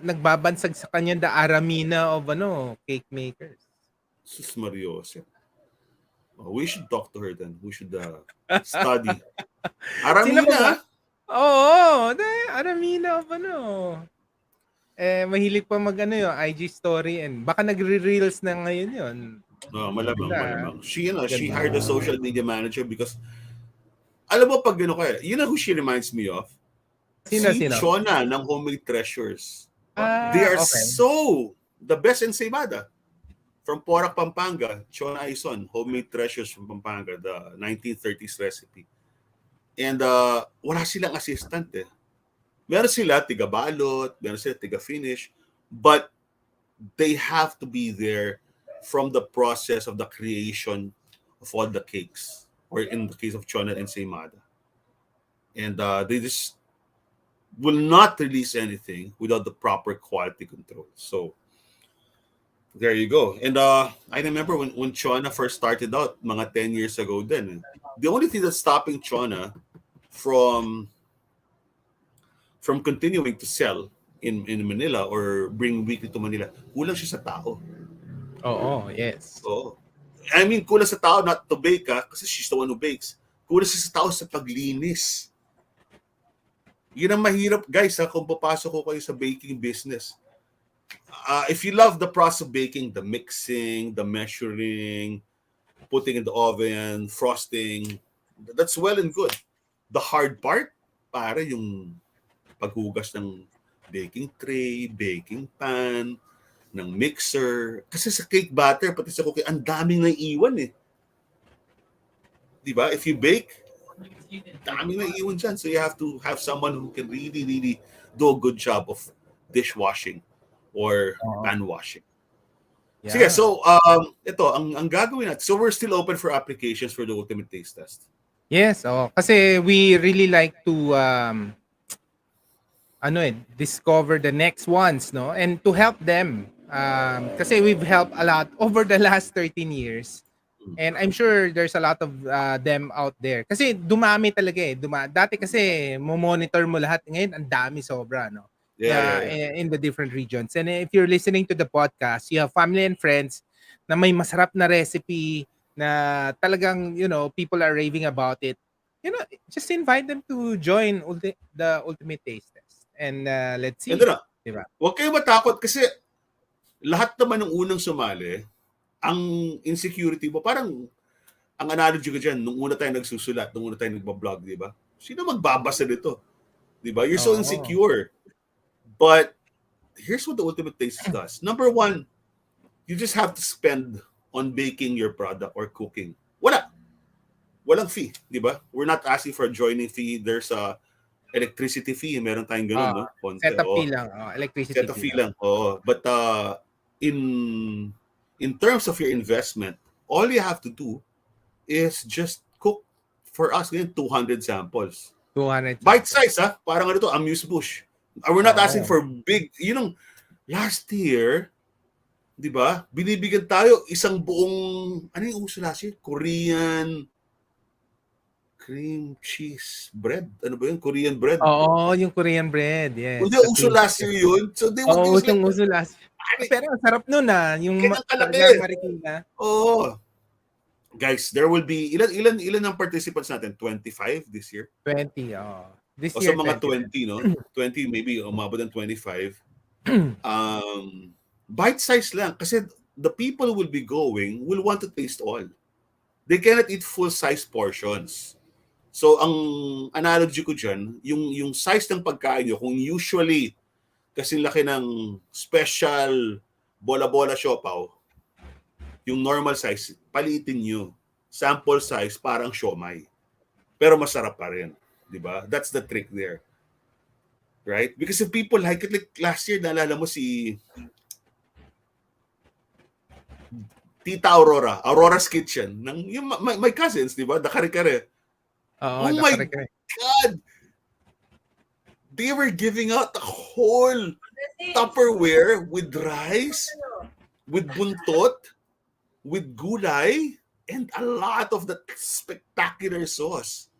nagbabansag sa kanya the Aramina of cake makers. Sus Marios. We should talk to her then. We should study. Sino ba ba? Aramina. Oo, Aramina of ano. Mahilig pa mag-ano yung IG story and baka nagre-reels na ngayon yun. No, malamang. She Ganda. hired a social media manager because alam mo pag gano'n kaya, you know who she reminds me of? Sino, Si sino? Chona ng Homemade Treasures. They are Okay. so the best ensaymada. From Porac, Pampanga, Chona Aison, Homemade Treasures from Pampanga, the 1930s recipe. And wala silang assistant eh. Meron sila tiga-balot, meron sila tiga-finish, but they have to be there from the process of the creation of all the cakes, or in the case of Chona and Ensaymada. And they just will not release anything without the proper quality control. So there you go. And I remember when Chona first started out, mga 10 years ago then, the only thing that's stopping Chona from continuing to sell in Manila or bring weekly to Manila, kulang siya sa tao. Oo, yes. Oo. I mean, kulang sa tao not to bake kasi she's the one who bakes. Kulang siya sa tao sa paglinis. Yun ang mahirap, guys, kung papasok ko kayo sa baking business. If you love the process of baking, the mixing, the measuring, putting in the oven, frosting, that's well and good. The hard part, para yung paghugas ng baking tray, baking pan, ng mixer. Kasi sa cake batter, pati sa cookie, ang daming naiiwan eh. Diba? If you bake, daming naiiwan dyan. So you have to have someone who can really, really do a good job of dishwashing or pan washing. Yeah. Sige, so ito, ang gagawin natin. So we're still open for applications for the ultimate taste test. Yes, kasi we really like to discover the next ones, no? And to help them. Kasi we've helped a lot over the last 13 years. And I'm sure there's a lot of them out there. Kasi dumami talaga eh. Dati kasi mo-monitor mo lahat. Ngayon, ang dami sobra, no? Yeah. In the different regions. And if you're listening to the podcast, you have family and friends na may masarap na recipe na talagang, people are raving about it. Just invite them to join the Ultimate Taste Test. And let's see. Ito na. Diba? Huwag kayo matakot kasi lahat naman ng unang sumali, ang insecurity mo, parang ang analogy ko dyan, nung una tayo nagsusulat, nung una tayo nagbablog, di ba? Sino magbabasa nito? Di ba? You're so insecure. But here's what the Ultimate Taste does. Number one, you just have to spend on baking your product or cooking. Walang fee, di ba? We're not asking for a joining fee. There's a electricity fee. Meron tayong ganun, no? Ponte, setup fee lang. Electricity setup fee lang. But in terms of your investment, all you have to do is just cook for us 200 samples. 200 bite size, parang ano to, amuse-bouche. We're not asking for big, last year, di ba, binibigyan tayo isang buong, ano yung uso last year? Korean cream cheese bread. Ano ba yun? Korean bread. Oo, yung Korean bread. Yes. Hindi, uso last year yun. So they would use uso last year. Pero ang sarap nun yung Marikina. Oo. Guys, there will be, ilan ang participants natin? 25 this year? 20, This year, so mga 20, no? 20, maybe umabot ng 25. Bite size lang. Kasi the people who will be going will want to taste all. They cannot eat full-size portions. So, ang analogy ko dyan, yung size ng pagkain nyo, kung usually, kasi laki ng special bola-bola siopaw, yung normal size, palitin nyo. Sample size, parang siomai. Pero masarap pa rin. Diba? That's the trick there. Right? Because if people like it, like last year, naalala mo si Tita Aurora's Kitchen, yung my cousins, diba? The kare-kare. Oh my God! They were giving out the whole Tupperware with rice, with buntot, with gulay, and a lot of that spectacular sauce.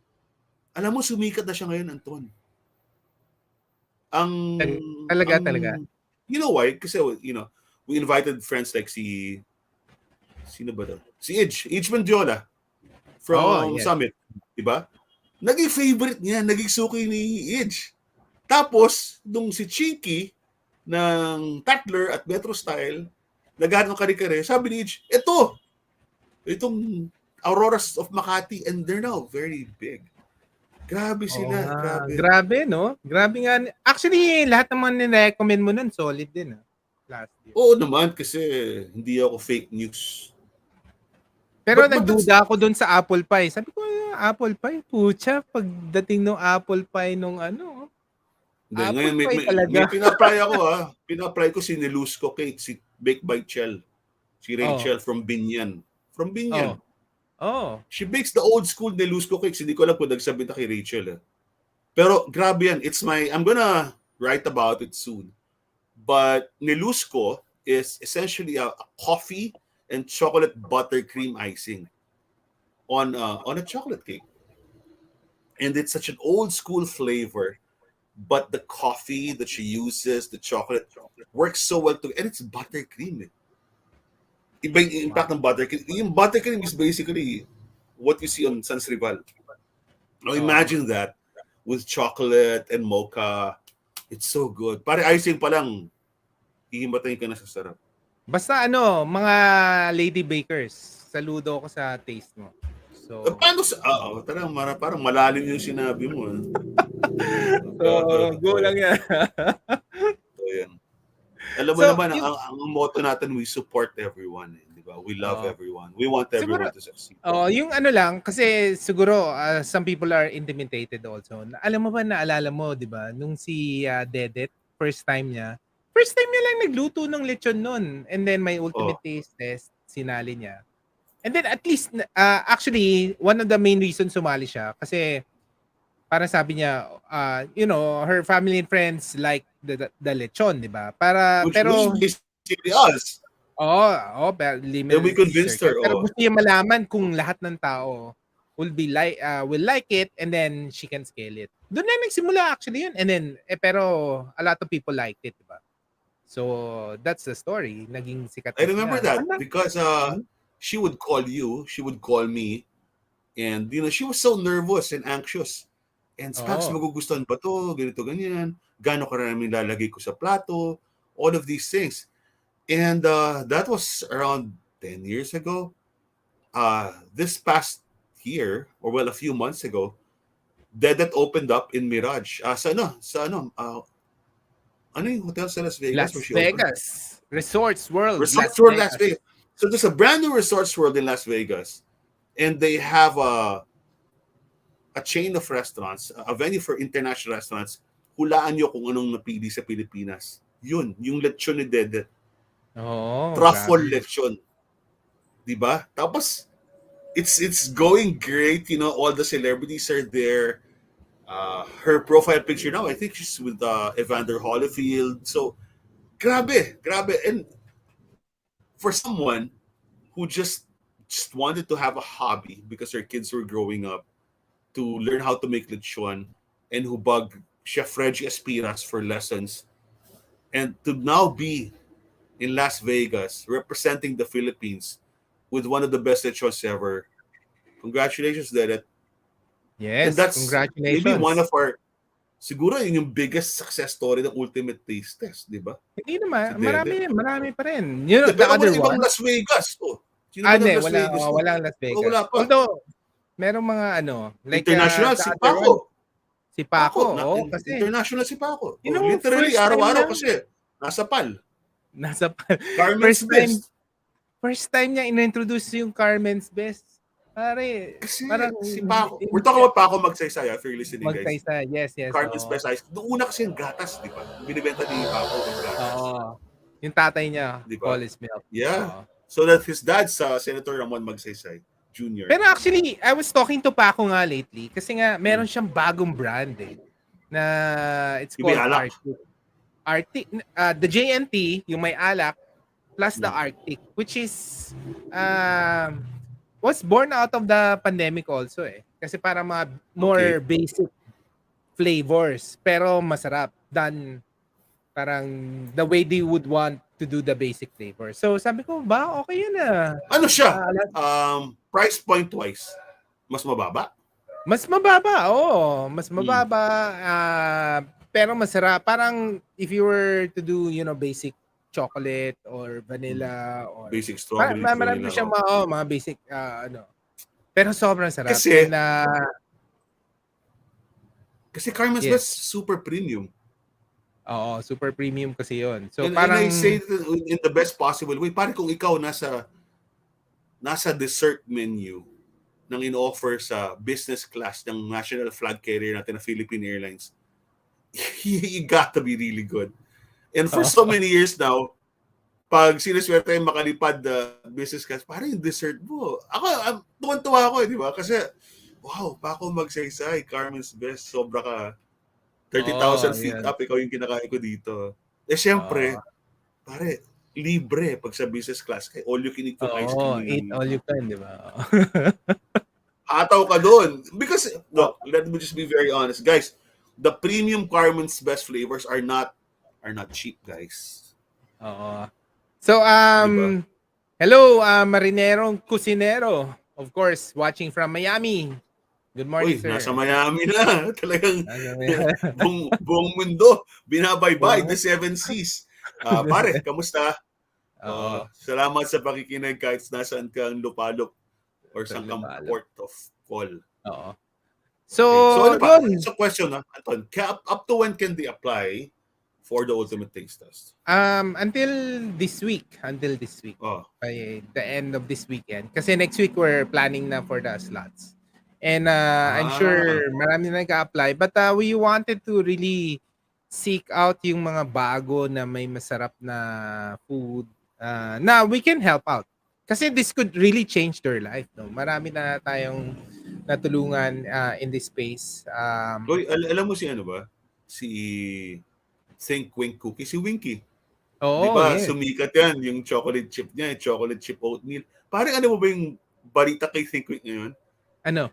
Alam mo, sumikat na siya ngayon, Anton. Talaga. You know why? Kasi, we invited friends like sino ba daw? Si Edge Mendiola from yes. Summit, di ba? Naging favorite niya, naging suki ni Edge. Tapos, nung si Chinky ng Tatler at Metro Style, naghanap ng kare-kare, sabi ni Edge, itong Auroras of Makati, and they're now very big. Grabe Oo sila, nga. grabe. Grabe, no? Grabe nga. Actually, lahat naman ni-recommend mo nun, solid din, last year. Oo naman, kasi hindi ako fake news. Pero But that's, nagduda ako dun sa apple pie. Sabi ko, apple pie? Pucha, pagdating ng apple pie nung ngayon apple may, pie may, talaga. may pina-apply ako Pina-apply ko si Nelusco Cake, si Bake by Chel. Si Oh, Rachel from Binyan. From Binyan. oh, oh. She bakes the old school Nelusco cakes. Hindi ko alam kung nagsabi na kay Rachel. Pero grabe yan. I'm gonna write about it soon. But Nelusco is essentially a coffee and chocolate buttercream icing on a chocolate cake. And it's such an old school flavor. But the coffee that she uses, the chocolate, works so well together. And it's buttercream. Iba yung impact ng buttercream. Yung buttercream is basically what you see on Sans Rival. Now imagine that with chocolate and mocha. It's so good. Pare icing pa lang, hihimatayin ka na sa sarap. Basta mga lady bakers, saludo ko sa taste mo. So, Paano sa... parang malalim yung sinabi mo. go lang yan. So, yan. Alam mo naman, ang motto natin, we support everyone. Di ba? We love everyone. We want everyone to succeed. Yung lang, kasi siguro some people are intimidated also. Alam mo ba, naalala mo, di ba? Nung si Dedet, first time niya lang nagluto ng lechon nun. And then may ultimate taste test, sinali niya. And then at least, actually, one of the main reasons sumali siya, kasi para sabi niya, her family and friends like the lechon, di ba? Which is basically us. Pero then we convinced her. Pero gusto niya malaman kung lahat ng tao will like it, and then she can scale it. Doon na nagsimula actually yun. And then, pero a lot of people liked it, di ba? So, that's the story. Naging sikat. I remember that because she would call you, she would call me, and she was so nervous and anxious. And Spax, magugustuhan ba to? Ganito, ganyan. Gano'n karami lalagay ko sa plato? All of these things. And that was around 10 years ago. This past year, or a few months ago, Dedet opened up in Mirage. Ano yung hotel sa Las Vegas? Las Vegas. Resorts World. Resorts World Las Vegas. So there's a brand new Resorts World in Las Vegas. And they have a chain of restaurants, a venue for international restaurants. Hulaan nyo kung anong napili sa Pilipinas. Yun, yung lechon ni Dedet. Truffle lechon. Diba? Tapos, it's going great. All the celebrities are there. Her profile picture now, I think she's with Evander Holyfield. So, grabe. And for someone who just wanted to have a hobby because her kids were growing up, to learn how to make lechon, and who bugged Chef Reggie Espiras for lessons, and to now be in Las Vegas representing the Philippines with one of the best lechons ever. Congratulations, Dedet. Yes, and that's congratulations. Maybe one of our, siguro yun yung biggest success story ng Ultimate Taste Test, di ba? Hindi naman, Si marami pa rin. the other one? Las Vegas. Walang Las Vegas. Wala pa. Although, merong mga like international, si Paco. Si Paco, kasi international si Paco. Literally, araw-araw kasi nasa PAL. Carmen's Bhest. First time niya in-introduce yung Carmen's Bhest. Pare, kasi si Paco. We're talking about Paco Magsaysay, if you're listening, guys. Magsaysay, yes. Carmen's Best Ice. Noong una kasi yung gatas, di ba? Binibenta ni Paco yung gatas. Yung tatay niya, diba? Paul's Milk. Yeah. So that his dad's Senator Ramon Magsaysay Jr. Pero actually, I was talking to Paco nga lately kasi nga meron siyang bagong brand na it's called Arctic. The JNT, yung may alak, plus the Arctic, which is was born out of the pandemic also Kasi para mga more basic flavors pero masarap than parang the way they would want to do the basic flavor. So sabi ko, ba, okay yun ah. Ano siya? Ah, Price point wise, mas mababa? mas mababa, oo. Mas Hmm. mababa, pero masarap. Parang if you were to do, basic chocolate or vanilla or Basic strawberry, marami vanilla. siyang mga basic, pero sobrang sarap. Kasi, And, kasi Carmen's yes. Best super premium. Oo, super premium kasi yun. So, And I say parang, it in the best possible way. Parang kung ikaw nasa dessert menu ng in-offer sa business class ng national flag carrier natin na Philippine Airlines, you got to be really good. And for so many years now, pag siniswerte yung makalipad na business class, parang yung dessert mo. Ako, tuwan-tuwa ako, di ba? Kasi, wow, pa ako magsaysay, Carmen's Best, sobra ka. 30,000 feet yan. up, ikaw yung kinakain ko dito. Eh, syempre, pare, libre pag sa business class. Kaya all you can eat yung ice Oo, eat cream. all you can, di ba? Hataw ka doon. Because, look, let me just be very honest. Guys, the premium Carmen's Best flavors are not cheap, guys. Oo. So, Diba? hello, Marinerong Cusinero. Of course, watching from Miami. Good morning, Uy, nasa sir. Miami na. Talagang Ano buong mundo, binabaybay, the Buong seven seas. Pare, kamusta? Oo, Salamat sa pakikinig kahit nasaan kang lupalop or sa saan kang Lupalo. port of call. Oo. So, Okay. So ano pa? yun. It's a question, Anton. Up to when can they apply for the ultimate taste test? Until this week. Until this week. Oh. By the end of this weekend. Kasi next week, we're planning na for the slots. And I'm Ah. sure marami na nag-apply. But we wanted to really seek out yung mga bago na may masarap na food na we can help out. Kasi this could really change their life. No? Marami na tayong natulungan in this space. Uy, alam mo si ano ba? Si Think Wink Cookie, si Winky. Di Oo, ba, yes. sumikat yan, yung chocolate chip niya, yung chocolate chip oatmeal. Parang ano mo ba yung balita kay Think Wink ngayon? Ano?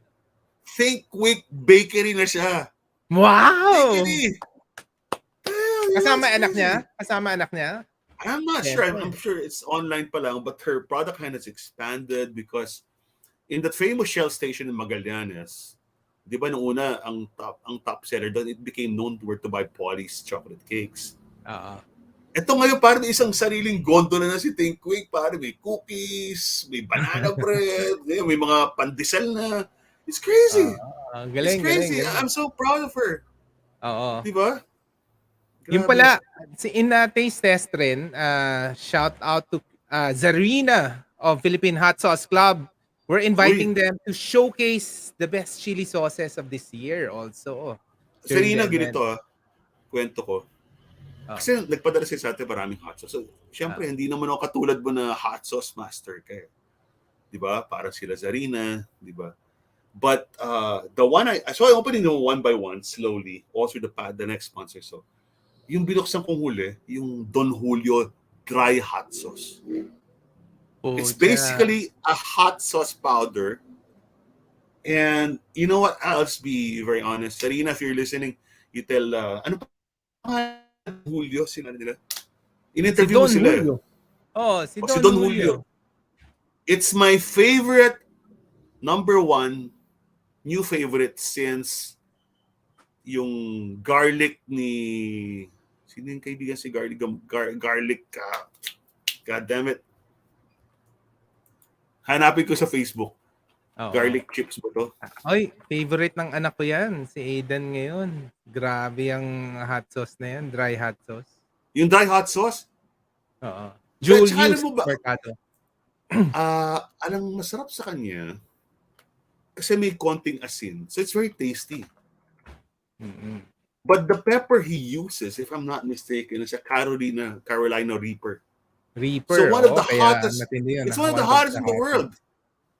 Think Wink Bakery na siya. Wow! Bakery! Kasama That's anak niya? crazy. Kasama anak niya? I'm not sure. I'm Siyempre. sure it's online pa lang, but her product line has expanded because in that famous Shell station in Magallanes, di ba nung una, ang top seller doon, it became known to buy Polly's chocolate cakes. Oo. Ito ngayon, parang isang sariling gondola na si Think Quick. Parang may cookies, may banana bread, may mga pandesal na. It's crazy. It's Galing, crazy. galing. I'm so proud of her. Oo. Di ba? Yung Grabe. pala, in taste test rin, shout out to Zarina of Philippine Hot Sauce Club. We're inviting Uy, them to showcase the best chili sauces of this year also during the Serena, event. ganito kwento ko. Kasi nagpadala siya sa atin maraming hot sauce. So, syempre, hindi naman ako katulad mo na hot sauce master ka. Di ba? Para sila Zarina, di ba? But the one so I opening them one by one, slowly, all through the next months or so. Yung binuksan kong huli, yung Don Julio dry hot sauce. It's basically a hot sauce powder. And you know what? I'll just be very honest. Sarina, if you're listening, you tell, ano pa Julio sila nila? In-interview mo Don sila. Julio. Si Si Don Don Julio. Julio. It's my favorite, number one, new favorite since yung garlic ni... Sino yung kaibigan si garlic? Garlic, God damn it. Hanapin ko sa Facebook. Garlic chips ba to? Ay, favorite ng anak ko yan. Si Aidan ngayon. Grabe yung hot sauce na yan. Dry hot sauce. Yung dry hot sauce? Oo. Tsaka alam Julius mo ba, Mercado. alang masarap sa kanya kasi may konting asin. So it's very tasty. Mm-mm. But the pepper he uses, if I'm not mistaken, is a Carolina Reaper. Reaper. So one of the kaya hottest, matindi yun. it's one of the hottest in the world.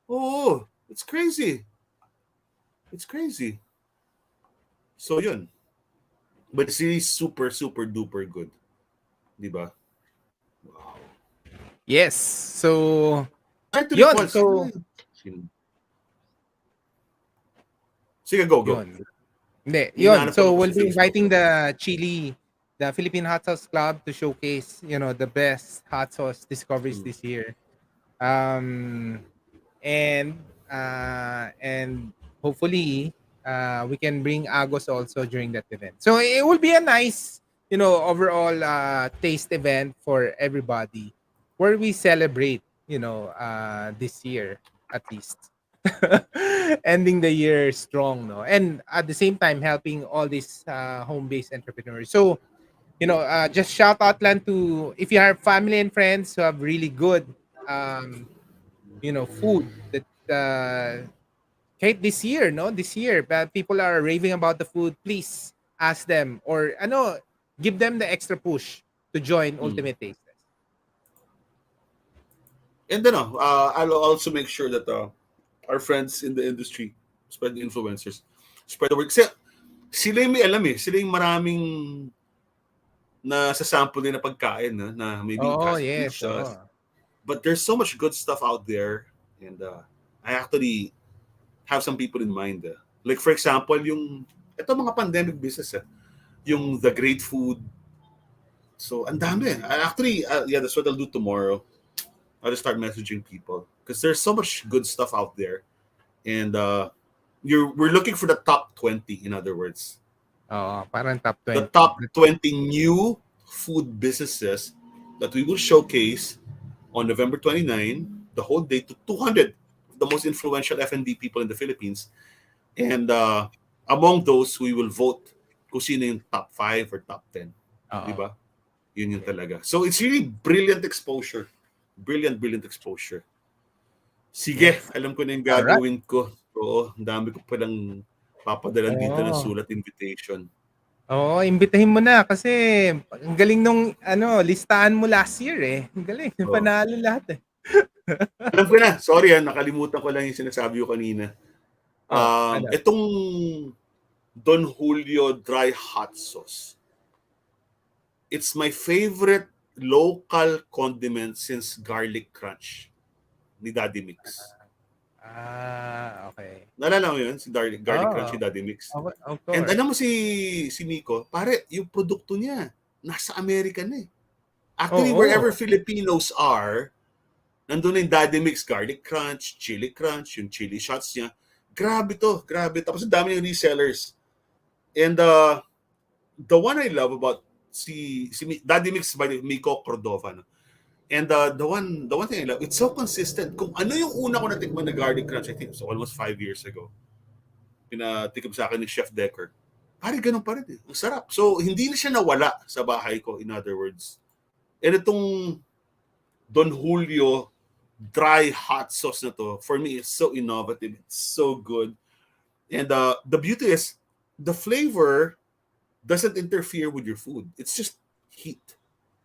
Oh, it's crazy. It's crazy. So yun. But it's really super, super duper good. Diba? Wow. Yes. So, Yun. So, sige, go. Yun. Hindi, yun. So, we'll be inviting the the Philippine Hot Sauce Club to showcase, the best hot sauce discoveries Mm. this year. Um, and hopefully we can bring Agos also during that event. So it will be a nice, overall taste event for everybody where we celebrate, this year at least. Ending the year strong, no? And at the same time helping all these home-based entrepreneurs. So, just shout out lang to if you have family and friends who have really good um food that kahit this year, no? This year, but people are raving about the food. Please ask them or give them the extra push to join Mm. Ultimate Taste Test. And then, I'll also make sure that our friends in the industry, spread the influencers, spread the word. Kasi sila yung may alam eh. Sila yung maraming na sa sample din na pagkain na maybe it Oh, hasn't yes. reached us. Oh. But there's so much good stuff out there. And I actually have some people in mind. Like for example, ito mga pandemic business. Yung the great food. So, ang dami. Actually, yeah, that's what I'll do tomorrow. I'll just start messaging people. Because there's so much good stuff out there. And we're looking for the top 20, in other words. Oo, parang top The 20. top 20 new food businesses that we will showcase on November 29, the whole day to 200, the most influential F&B people in the Philippines. And among those, we will vote kung sino yung top 5 or top 10. Oo. Di ba? Yun yung talaga. So it's really brilliant exposure. Brilliant exposure. Sige, Yes. alam ko na yung Alright. gagawin ko. Oo, ang dami ko palang papadalan dito ng sulat invitation. Oo, imbitahin mo na kasi ang galing nung listahan mo last year eh. Ang galing, panalo lahat eh. Alam ko na, sorry nakalimutan ko lang yung sinasabi ko kanina. Ano? Itong Don Julio dry hot sauce. It's my favorite local condiment since garlic crunch ni Daddy Mix. Okay. Naalala mo yun? Si garlic crunch ni Daddy Mix. Of And course. alam mo si Nico, pare, yung produkto niya, nasa Amerika na eh. Actually, wherever Filipinos are, nandun na yung Daddy Mix, garlic crunch, chili crunch, yung chili shots niya. Grabe to, grabe. Tapos ang dami yung resellers. And the one I love about si Daddy Mix by Miko Cordova. No? And the one thing I love, it's so consistent. Kung ano yung una ko natikman na garlic crunch, I think it was almost 5 years ago. Pinatikim sa akin ni Chef Decker. Pare, ganun pa rin eh. Ang sarap. So, hindi na siya nawala sa bahay ko, in other words. And itong Don Julio dry hot sauce na to, for me, it's so innovative. It's so good. And the beauty is, the flavor doesn't interfere with your food. It's just heat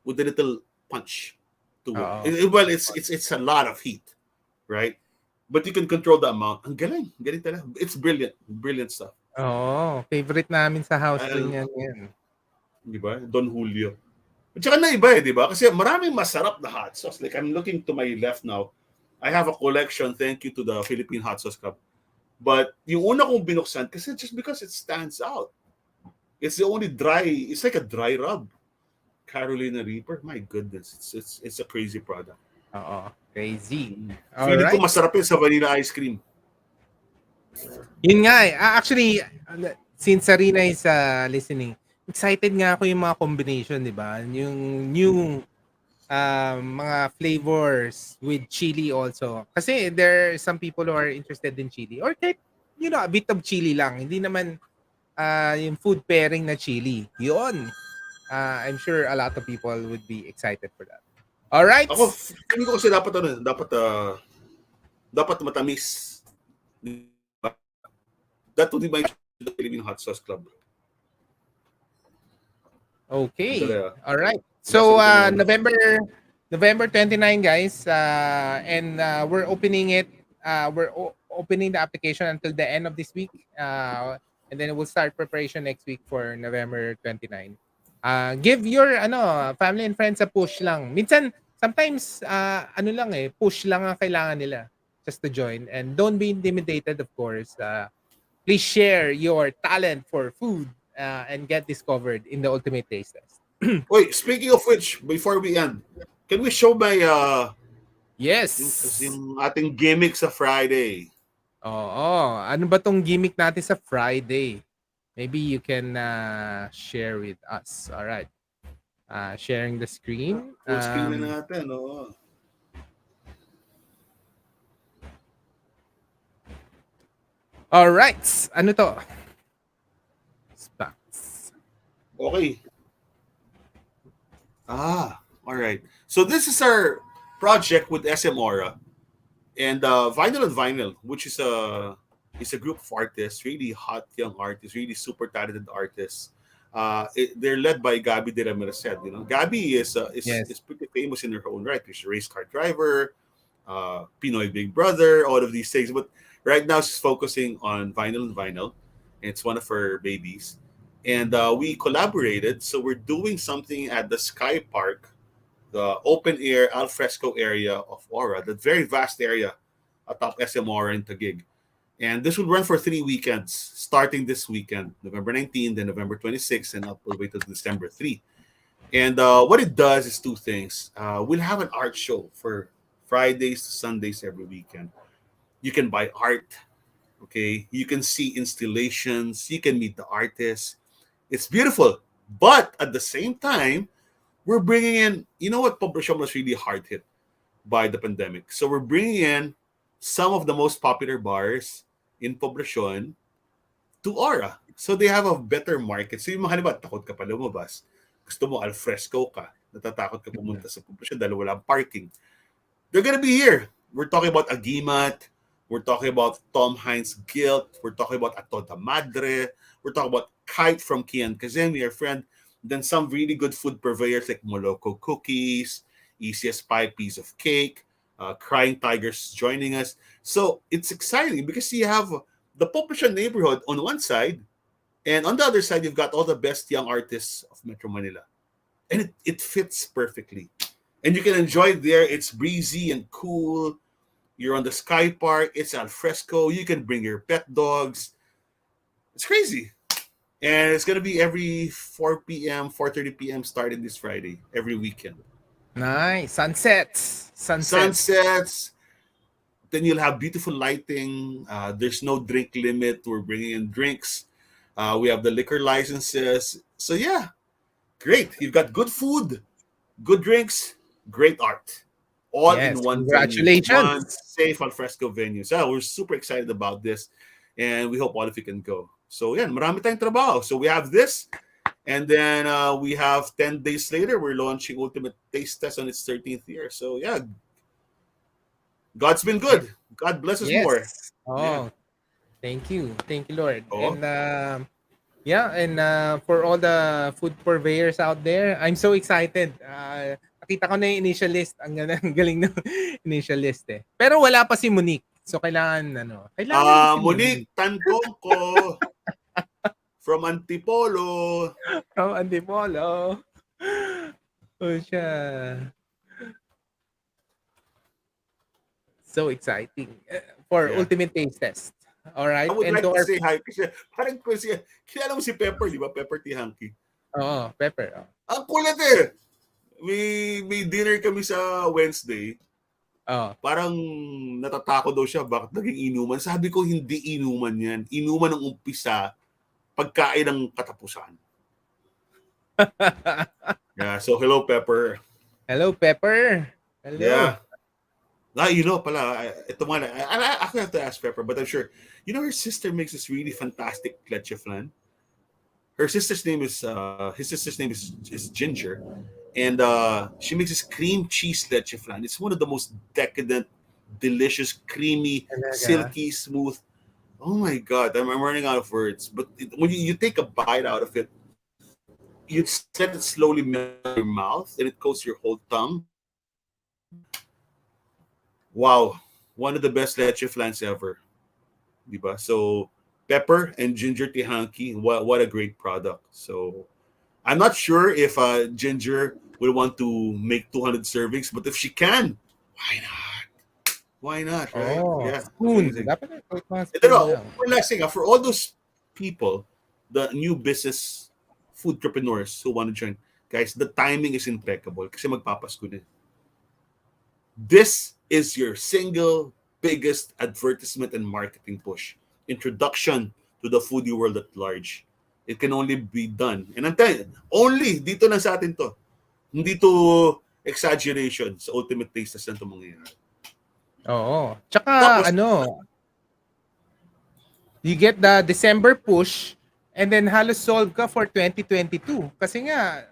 with a little punch to it. Well, it's a lot of heat, right? But you can control the amount. Ang galing talaga. It's brilliant stuff. Favorite namin sa house rin yan. Di ba? Don Julio. At saka na iba di ba? Kasi maraming masarap na hot sauce. Like I'm looking to my left now. I have a collection, thank you to the Philippine Hot Sauce Club. But yung una kong binuksan, kasi just because it stands out. It's the only it's like a dry rub. Carolina Reaper, my goodness. It's a crazy product. Crazy. Feeling ko masarap yun sa vanilla ice cream. Yun nga eh. Actually, since Sarina is listening, excited nga ako yung mga combination, di ba? Yung new mga flavors with chili also. Kasi there are some people who are interested in chili. Or kahit, a bit of chili lang. Hindi naman yung food pairing na chili. Yun. I'm sure a lot of people would be excited for that. All right. Ako, feeling ko kasi dapat matamis. That would be my Philippine Hot Sauce Club. Okay. All right. So November 29, guys, and we're opening it. We're opening the application until the end of this week, and then we'll start preparation next week for November 29. Give your family and friends a push lang. Minsan, sometimes push lang ang kailangan nila just to join, and don't be intimidated, of course. Please share your talent for food and get discovered in the Ultimate Taste Test. Wait, speaking of which, before we end, can we show my Yes. yung ating gimmick sa Friday? Oo. Ano ba tong gimmick natin sa Friday? Maybe you can share with us. All right. Sharing the screen. Full screen na natin, oh. All right. Ano to? Specs. Okay. All right. So this is our project with SM Aura and Vinyl and Vinyl, which is a group of artists, really hot young artists, really super talented artists. They're led by Gabby De Ramirez. You know, Gabby Yes. is pretty famous in her own right. She's a race car driver, Pinoy Big Brother, all of these things. But right now she's focusing on Vinyl and Vinyl. It's one of her babies. And we collaborated. So we're doing something at the Sky Park, the open air al fresco area of Aura, the very vast area atop SM Aura in Taguig. And this will run for 3 weekends, starting this weekend, November 19th, then November 26th, and up all the way to December 3. And what it does is two things. We'll have an art show for Fridays to Sundays every weekend. You can buy art, okay? You can see installations, you can meet the artists. It's beautiful. But at the same time, we're bringing in, you know what, Poblacion was really hard hit by the pandemic. So we're bringing in some of the most popular bars in Poblacion to Aura. So they have a better market. So yung mga halimbawa, takot ka pa lumabas. Gusto mo al fresco ka. Natatakot ka pumunta sa Poblacion dahil walang parking. They're gonna be here. We're talking about Agimat. We're talking about Tom Hines Guilt. We're talking about Atoda Madre. We're talking about Kite from Kian Kazemi, our friend. Then some really good food purveyors like Moloko Cookies, Easiest Pie Piece of Cake, Crying Tigers joining us. So it's exciting because you have the Poblacion neighborhood on one side, and on the other side, you've got all the best young artists of Metro Manila. And it fits perfectly. And you can enjoy it there. It's breezy and cool. You're on the Sky Park. It's al fresco. You can bring your pet dogs. It's crazy. And it's going to be every 4 p.m., 4:30 p.m. starting this Friday, every weekend. Nice. Sunsets. Sunsets. Then you'll have beautiful lighting. There's no drink limit. We're bringing in drinks. We have the liquor licenses. So, yeah, great. You've got good food, good drinks, great art, all Yes. in one venue, one Congratulations. safe al fresco venue. So we're super excited about this, and we hope all of you can go. So yeah, marami tayong trabaho. So we have this, and then we have 10 days later, we're launching Ultimate Taste Test on its 13th year. So yeah, God's been good. God bless us more. Yes. Yeah. Oh, thank you. Thank you, Lord. Oh, And yeah, and for all the food purveyors out there, I'm so excited. Nakita ko na yung initial list. Ang galing ng initial list eh. Pero wala pa si Monique. So kailangan ko si Monique Monique. Tankongko from Antipolo. From Antipolo. Oh, siya. So exciting. For Yeah. Ultimate Taste Test. All right. I would And like to to our say hi kasi parang ko siya, kilala mo si Pepper, di ba? Pepper Tihanki. Pepper. Oh. Ang kulit eh. May dinner kami sa Wednesday. Oh. Parang natatakot daw siya bakit naging inuman. Sabi ko hindi inuman yan. Inuman ng umpisa, pagkain ng katapusan. Yeah, so hello Pepper. Hello, Pepper. Hello. Yeah. You know pala, ito mga, I actually have to ask Pepper, but I'm sure, you know her sister makes this really fantastic leche flan. Her sister's name is, his sister's name is Ginger. And she makes this cream cheese leche flan. It's one of the most decadent, delicious, creamy, Talaga. silky, smooth. Oh my God, I'm running out of words. But when you take a bite out of it, you let it slowly melt in your mouth and it coats your whole tongue. Wow, one of the best leche flans ever. Diba? So, pepper and ginger tihanki, what a great product. So, I'm not sure if Ginger will want to make 200 servings, but if she can, why not? Why not, right? Oh, Yeah, spoon. amazing. Dapat may mga Ito spoon na, lang. one last thing, for all those people, the new business food entrepreneurs who want to join, Guys, the timing is impeccable kasi magpapasko na. This is your single biggest advertisement and marketing push. Introduction to the foodie world at large. It can only be done. And I'm telling you, only dito lang sa atin to. Hindi to exaggeration sa Ultimate Taste Test na ito mangyayari. Oo. Tsaka Tapos, you get the December push and then halos solve ka for 2022. Kasi nga,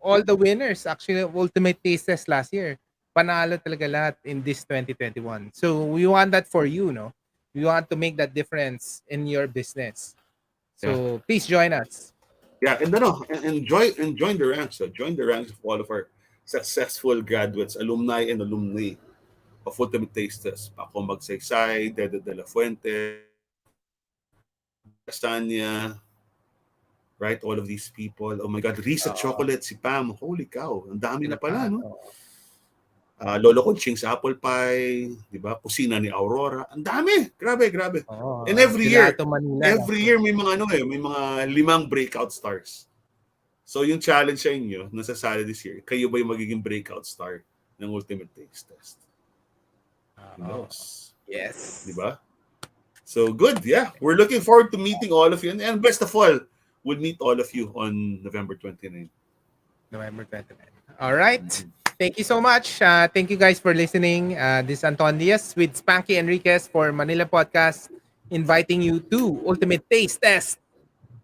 all the winners actually of Ultimate Taste Test last year, panalo talaga lahat in this 2021. So we want that for you, no? We want to make that difference in your business. So please join us. Yeah, and join the ranks. Join the ranks of all of our successful graduates, alumni and alumni of Ultimate Taste Test. Paco Magsaysay, Dedet de la Fuente, Lasagna, right? All of these people. Oh my God, Risa Chocolate, si Pam. Holy cow, ang dami na pala, no? Lolo Conching's apple pie, di ba? Kusina ni Aurora. Ang dami. Grabe. And every year may mga may mga 5 breakout stars. So yung challenge sa inyo, nasasali this year, kayo ba yung magiging breakout star ng Ultimate Taste Test? Yes. Di ba? So good, yeah. We're looking forward to meeting all of you. And best of all, we'll meet all of you on November 29. All right. Thank you so much. Thank you guys for listening. This is Anton Diaz with Spanky Enriquez for Manila Podcast, inviting you to Ultimate Taste Test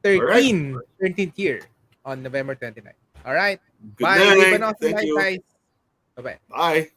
13th year on November 29. All right. Good Bye. night. Live and awesome Thank life, you. guys. Bye-bye. Bye.